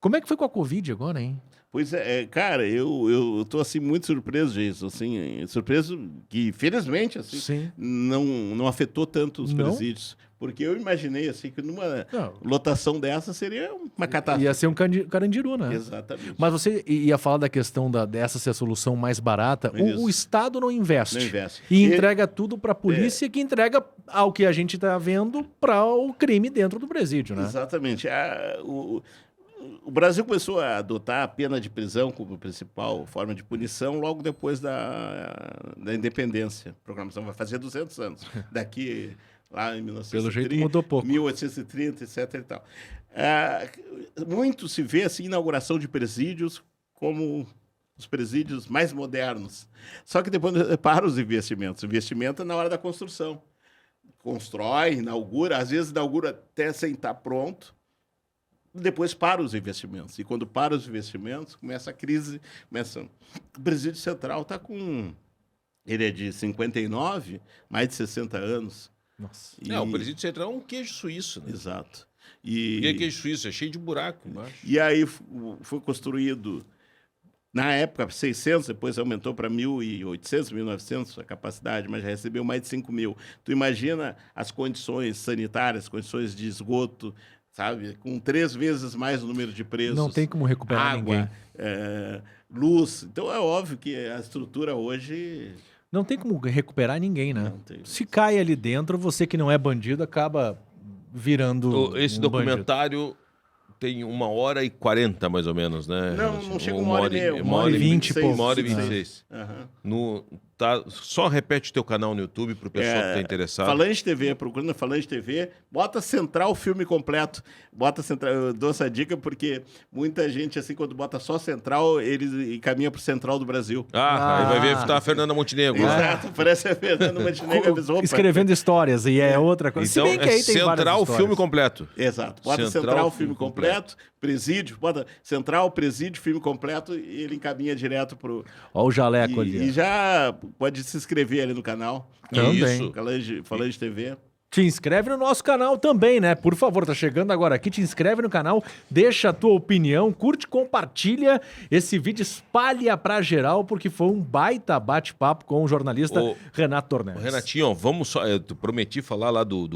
Como é que foi com a Covid agora, hein? Pois é, cara, eu tô assim muito surpreso disso, assim, surpreso que felizmente assim não afetou tanto os presídios, porque eu imaginei assim que numa lotação dessa seria uma catástrofe. Ia ser um Carandiru, né? Exatamente. Mas você ia falar da questão dessa ser a solução mais barata. O Estado não investe. Não investe. E entrega tudo para a polícia, que entrega ao que a gente está vendo para o crime dentro do presídio, né? Exatamente. O Brasil começou a adotar a pena de prisão como principal forma de punição logo depois da independência. A programação vai fazer 200 anos. Daqui, lá em 1930... Pelo jeito mudou pouco. 1830, etc. E tal. Muito se vê assim, inauguração de presídios como os presídios mais modernos. Só que depois para os investimentos. O investimento é na hora da construção. Constrói, inaugura, às vezes inaugura até sem estar pronto. Depois para os investimentos. E quando para os investimentos, começa a crise. O Presídio Central está com... Ele é de 59, mais de 60 anos. Nossa. O Presídio Central é um queijo suíço, né? Exato. E queijo suíço? É cheio de buraco embaixo. E aí foi construído, na época, 600, depois aumentou para 1.800, 1.900 a capacidade, mas já recebeu mais de 5.000. Tu imagina as condições sanitárias, condições de esgoto, sabe? Com 3 vezes mais o número de presos. Não tem como recuperar água, ninguém. Luz. Então é óbvio que a estrutura hoje... Não tem como recuperar ninguém, né? Se Não cai ali dentro, você que não é bandido acaba virando Esse documentário tem 1h40, mais ou menos, né? Não chega 1h30. 1h20 e pouco. 1h26. Só repete o teu canal no YouTube para o pessoal que está interessado. Falante TV, procurando Falante TV, bota Central Filme Completo. Bota Central, eu dou essa dica porque muita gente, assim, quando bota só Central, eles encaminha para o Central do Brasil. Aí vai ver a Fernanda Montenegro. Exato, parece a Fernanda Montenegro. Escrevendo histórias, e é outra coisa. Então, Se bem que aí tem Central Filme Completo. Exato, bota Central Filme Completo, Presídio, bota Central, Presídio, Filme Completo, e ele encaminha direto para o... Olha o jaleco ali. E já pode se inscrever ali no canal. Também. Isso. Falante TV. Te inscreve no nosso canal também, né? Por favor, tá chegando agora aqui, te inscreve no canal, deixa a tua opinião, curte, compartilha esse vídeo, espalha pra geral, porque foi um baita bate-papo com o jornalista Renato Tornés. Renatinho, vamos só, eu prometi falar lá do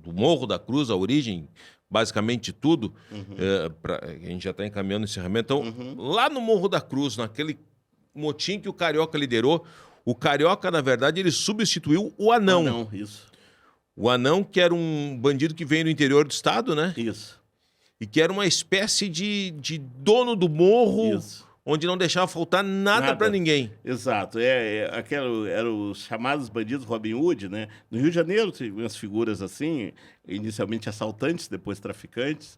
Morro da Cruz, a origem, basicamente tudo, a gente já está encaminhando o encerramento. Então, lá no Morro da Cruz, naquele motim que o Carioca liderou, o Carioca, na verdade, ele substituiu o Anão. Isso. O Anão, que era um bandido que veio do interior do estado, né? Isso. E que era uma espécie de dono do morro, Isso. onde não deixava faltar nada para ninguém. Exato. Eram os chamados bandidos Robin Hood, né? No Rio de Janeiro tinha umas figuras assim, inicialmente assaltantes, depois traficantes,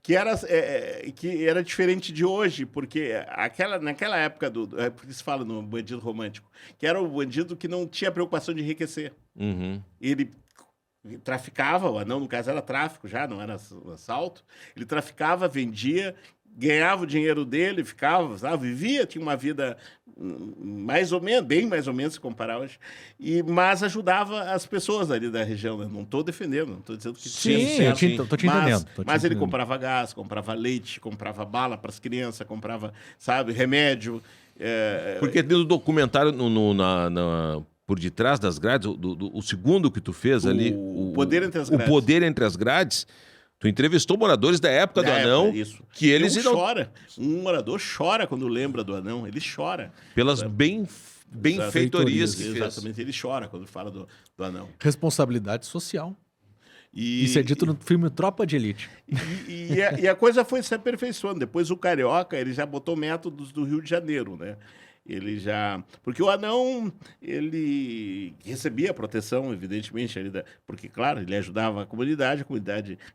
que era diferente de hoje, porque naquela época, porque se fala no bandido romântico, que era o bandido que não tinha preocupação de enriquecer. Uhum. Ele traficava, o Anão, no caso, era tráfico já, não era assalto. Ele traficava, vendia, ganhava o dinheiro dele, ficava, sabe, vivia, tinha uma vida mais ou menos, bem mais ou menos, se comparar hoje, mas ajudava as pessoas ali da região, né? Não estou defendendo, não estou dizendo que Sim, eu estou te entendendo. Mas ele comprava gás, comprava leite, comprava bala para as crianças, comprava, sabe, remédio. Porque no documentário, por detrás das grades, o segundo que tu fez ali, O Poder Entre as o Grades. Poder Entre as Grades, tu entrevistou moradores da época do Anão, isso. que eles um chora. Um morador chora quando lembra do Anão, ele chora. pelas benfeitorias que fez. Exatamente, ele chora quando fala do Anão. Responsabilidade social. E, Isso é dito no filme Tropa de Elite. E a coisa foi se aperfeiçoando. Depois o Carioca, ele já botou métodos do Rio de Janeiro, né? Porque o Anão, ele recebia proteção, evidentemente, porque, claro, ele ajudava a comunidade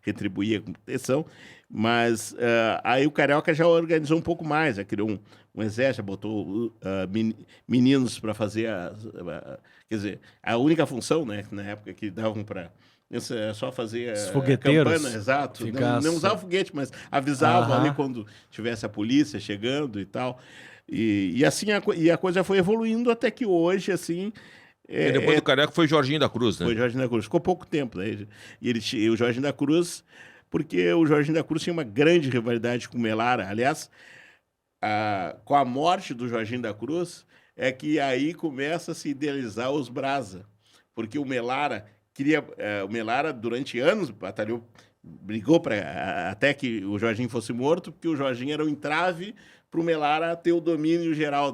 retribuía com proteção, mas aí o Carioca já organizou um pouco mais, já criou um exército, já botou meninos para fazer quer dizer, a única função, né, na época que davam para... só fazer os fogueteiros, campana, exato. Não usava foguete, mas avisava ali quando tivesse a polícia chegando e tal. E assim a coisa foi evoluindo até que hoje, assim... E depois do Carioca foi Jorginho da Cruz, né? Foi Jorginho da Cruz. Ficou pouco tempo, né? E o Jorginho da Cruz... Porque o Jorginho da Cruz tinha uma grande rivalidade com o Melara. Aliás, com a morte do Jorginho da Cruz, é que aí começa a se idealizar os Brasa. Porque o Melara... o Melara, durante anos, batalhou, brigou até que o Jorginho fosse morto, porque o Jorginho era o entrave para o Melara ter o domínio geral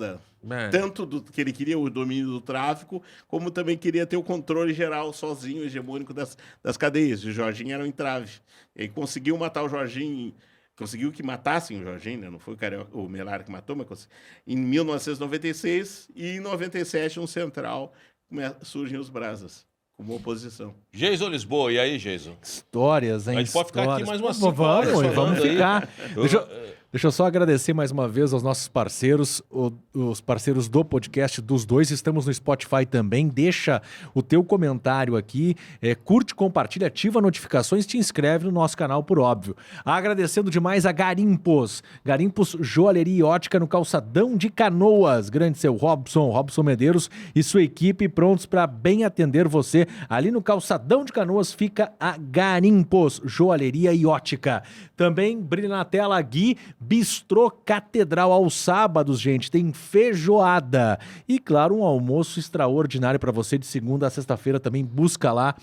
tanto que ele queria o domínio do tráfico, como também queria ter o controle geral sozinho, hegemônico das cadeias. E o Jorginho era o entrave. Ele conseguiu matar o Jorginho, conseguiu que matassem o Jorginho, né? Não foi o Melara que matou, mas em 1996 e em 97 no Central surgem os Brasas como oposição. Jason Lisboa, e aí, Jason? Histórias, hein? A gente pode ficar aqui mais umas 5 horas Vamos falando aí. ficar. Deixa eu só agradecer mais uma vez aos nossos parceiros, os parceiros do podcast dos dois. Estamos no Spotify também. Deixa o teu comentário aqui, curte, compartilha, ativa notificações, te inscreve no nosso canal, por óbvio. Agradecendo demais a Garimpos. Garimpos Joalheria e Ótica no Calçadão de Canoas. Grande seu Robson Medeiros e sua equipe prontos para bem atender você. Ali no Calçadão de Canoas fica a Garimpos Joalheria e Ótica. Também brilha na tela Gui Bistrô Catedral aos sábados, gente, tem feijoada e, claro, um almoço extraordinário para você de segunda a sexta-feira também. Busca lá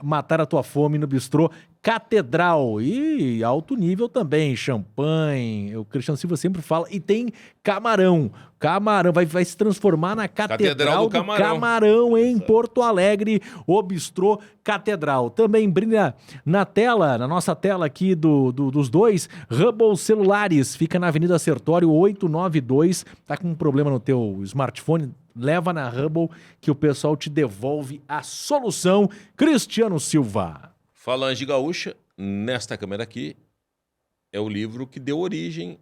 matar a tua fome no Bistrô Catedral e alto nível também, champanhe, o Cristiano Silva sempre fala, e tem camarão, vai se transformar na Catedral do Camarão em Porto Alegre, o Bistrô Catedral. Também brilha na tela, na nossa tela aqui dos dois, Hubble Celulares, fica na Avenida Sertório 892, tá com um problema no teu smartphone, leva na Hubble que o pessoal te devolve a solução. Cristiano Silva. Falange Gaúcha, nesta câmera aqui, é o livro que deu origem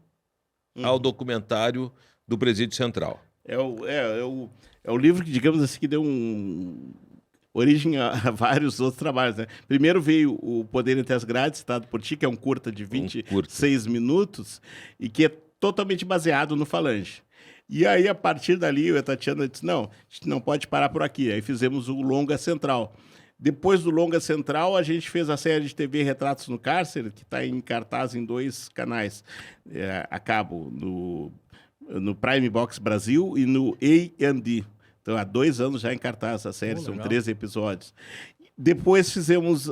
ao documentário do Presídio Central. É o livro que, digamos assim, que deu origem a vários outros trabalhos, né? Primeiro veio o Poder Entre as Grades, citado por ti, que é um curta de 26 minutos e que é totalmente baseado no Falange. E aí, a partir dali, eu e a Tatiana disse, não, a gente não pode parar por aqui. Aí fizemos o Longa Central. Depois do Longa Central, a gente fez a série de TV Retratos no Cárcere, que está em cartaz em 2 canais a cabo, no Prime Box Brasil e no A&E. Então, há 2 anos já em cartaz a série, são 13 episódios. Depois fizemos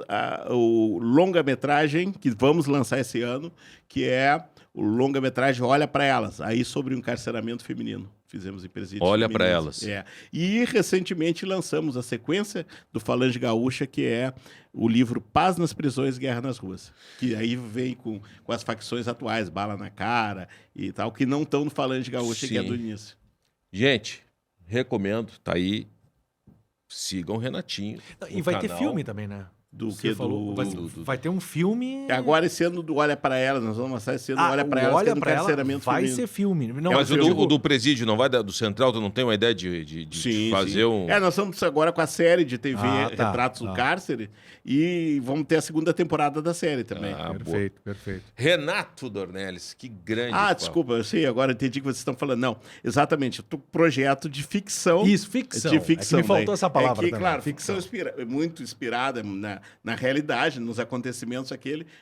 o longa-metragem, que vamos lançar esse ano, que é o longa-metragem Olha Pra Elas, aí sobre o encarceramento feminino. Fizemos em presídios Olha Pra femininos. Elas. E recentemente lançamos a sequência do Falange Gaúcha, que é o livro Paz nas Prisões, Guerra nas Ruas. Que aí vem com as facções atuais, bala na cara e tal, que não estão no Falange Gaúcha, que é Sim. do início. Gente, recomendo, tá aí. Sigam o Renatinho. E no vai ter canal. filme também, né? Do Você que? falou, Do... vai ter um filme... Agora esse ano do Olha Pra Elas, nós vamos lançar esse ano do Olha Pra Elas, que é do encarceramento vai feminino. ser filme. Não, Mas eu o digo- do presídio não vai do Central, tu não tem uma ideia de Sim, fazer sim. um... Nós estamos agora com a série de TV tá, Retratos do tá. Cárcere e vamos ter a segunda temporada da série também. Ah, boa. Perfeito. Renato Dornelles, que grande papo. Desculpa, eu sei, agora entendi que vocês estão falando. Não, exatamente, projeto de ficção. Isso, ficção. De ficção. É que me faltou daí. essa palavra É que, também, claro, ficção. ficção muito inspirada na realidade, nos acontecimentos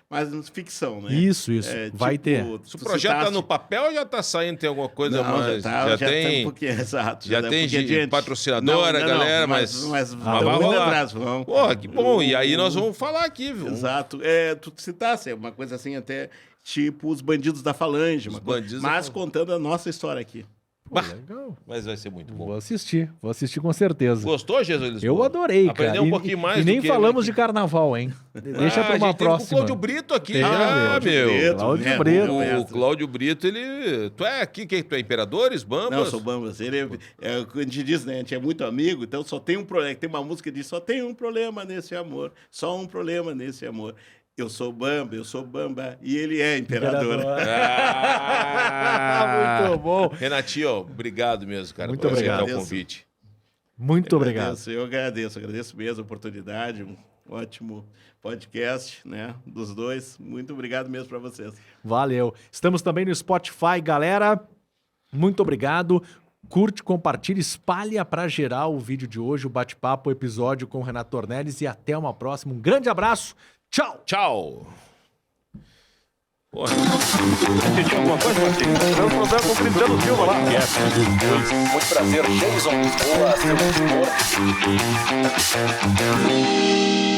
mas na ficção, né? Isso. Vai ter. Se o projeto tá no papel ou já tá saindo, tem alguma coisa mais? já tem... um pouquinho, exato. Já tá um tem pouquinho adiante. patrocinadora, galera, mas vai vai muito rolar. atrás, vamos. Pô, que bom. E aí nós vamos falar aqui, viu? Exato. Tu citasse, é uma coisa assim até tipo os bandidos da Falange, Bandidos da mas Falange. contando a nossa história aqui. Pô, legal. Mas vai ser muito bom. Vou assistir com certeza. Gostou, Jesus Lisboa? Eu adorei, cara. Aprendeu um pouquinho mais E do nem que falamos ele de carnaval, hein? Deixa pra a uma gente teve próxima. o Cláudio Brito aqui. Tem, meu. Cláudio Brito. O Cláudio Brito, ele... Tu é aqui, tu é Imperadores, Bambas? Não, eu sou Bambas. Ele a gente diz, né? A gente é muito amigo, então só tem um problema. Tem uma música que diz: só tem um problema nesse amor. Só um problema nesse amor. Eu sou Bamba, e ele é imperador. Muito bom. Renatinho, obrigado mesmo, cara, Muito por aceitar obrigado. o convite. Muito obrigado. Eu agradeço mesmo a oportunidade, um ótimo podcast, né, dos dois. Muito obrigado mesmo para vocês. Valeu. Estamos também no Spotify, galera. Muito obrigado. Curte, compartilha, espalha pra geral o vídeo de hoje, o bate-papo, o episódio com o Renato Dornelles e até uma próxima. Um grande abraço. Tchau. Tchau. Porra. Sentiu alguma coisa, Marcinho? Tivemos problema com o Cristiano Silva lá. Muito prazer, Jason Lisboa, seu editor.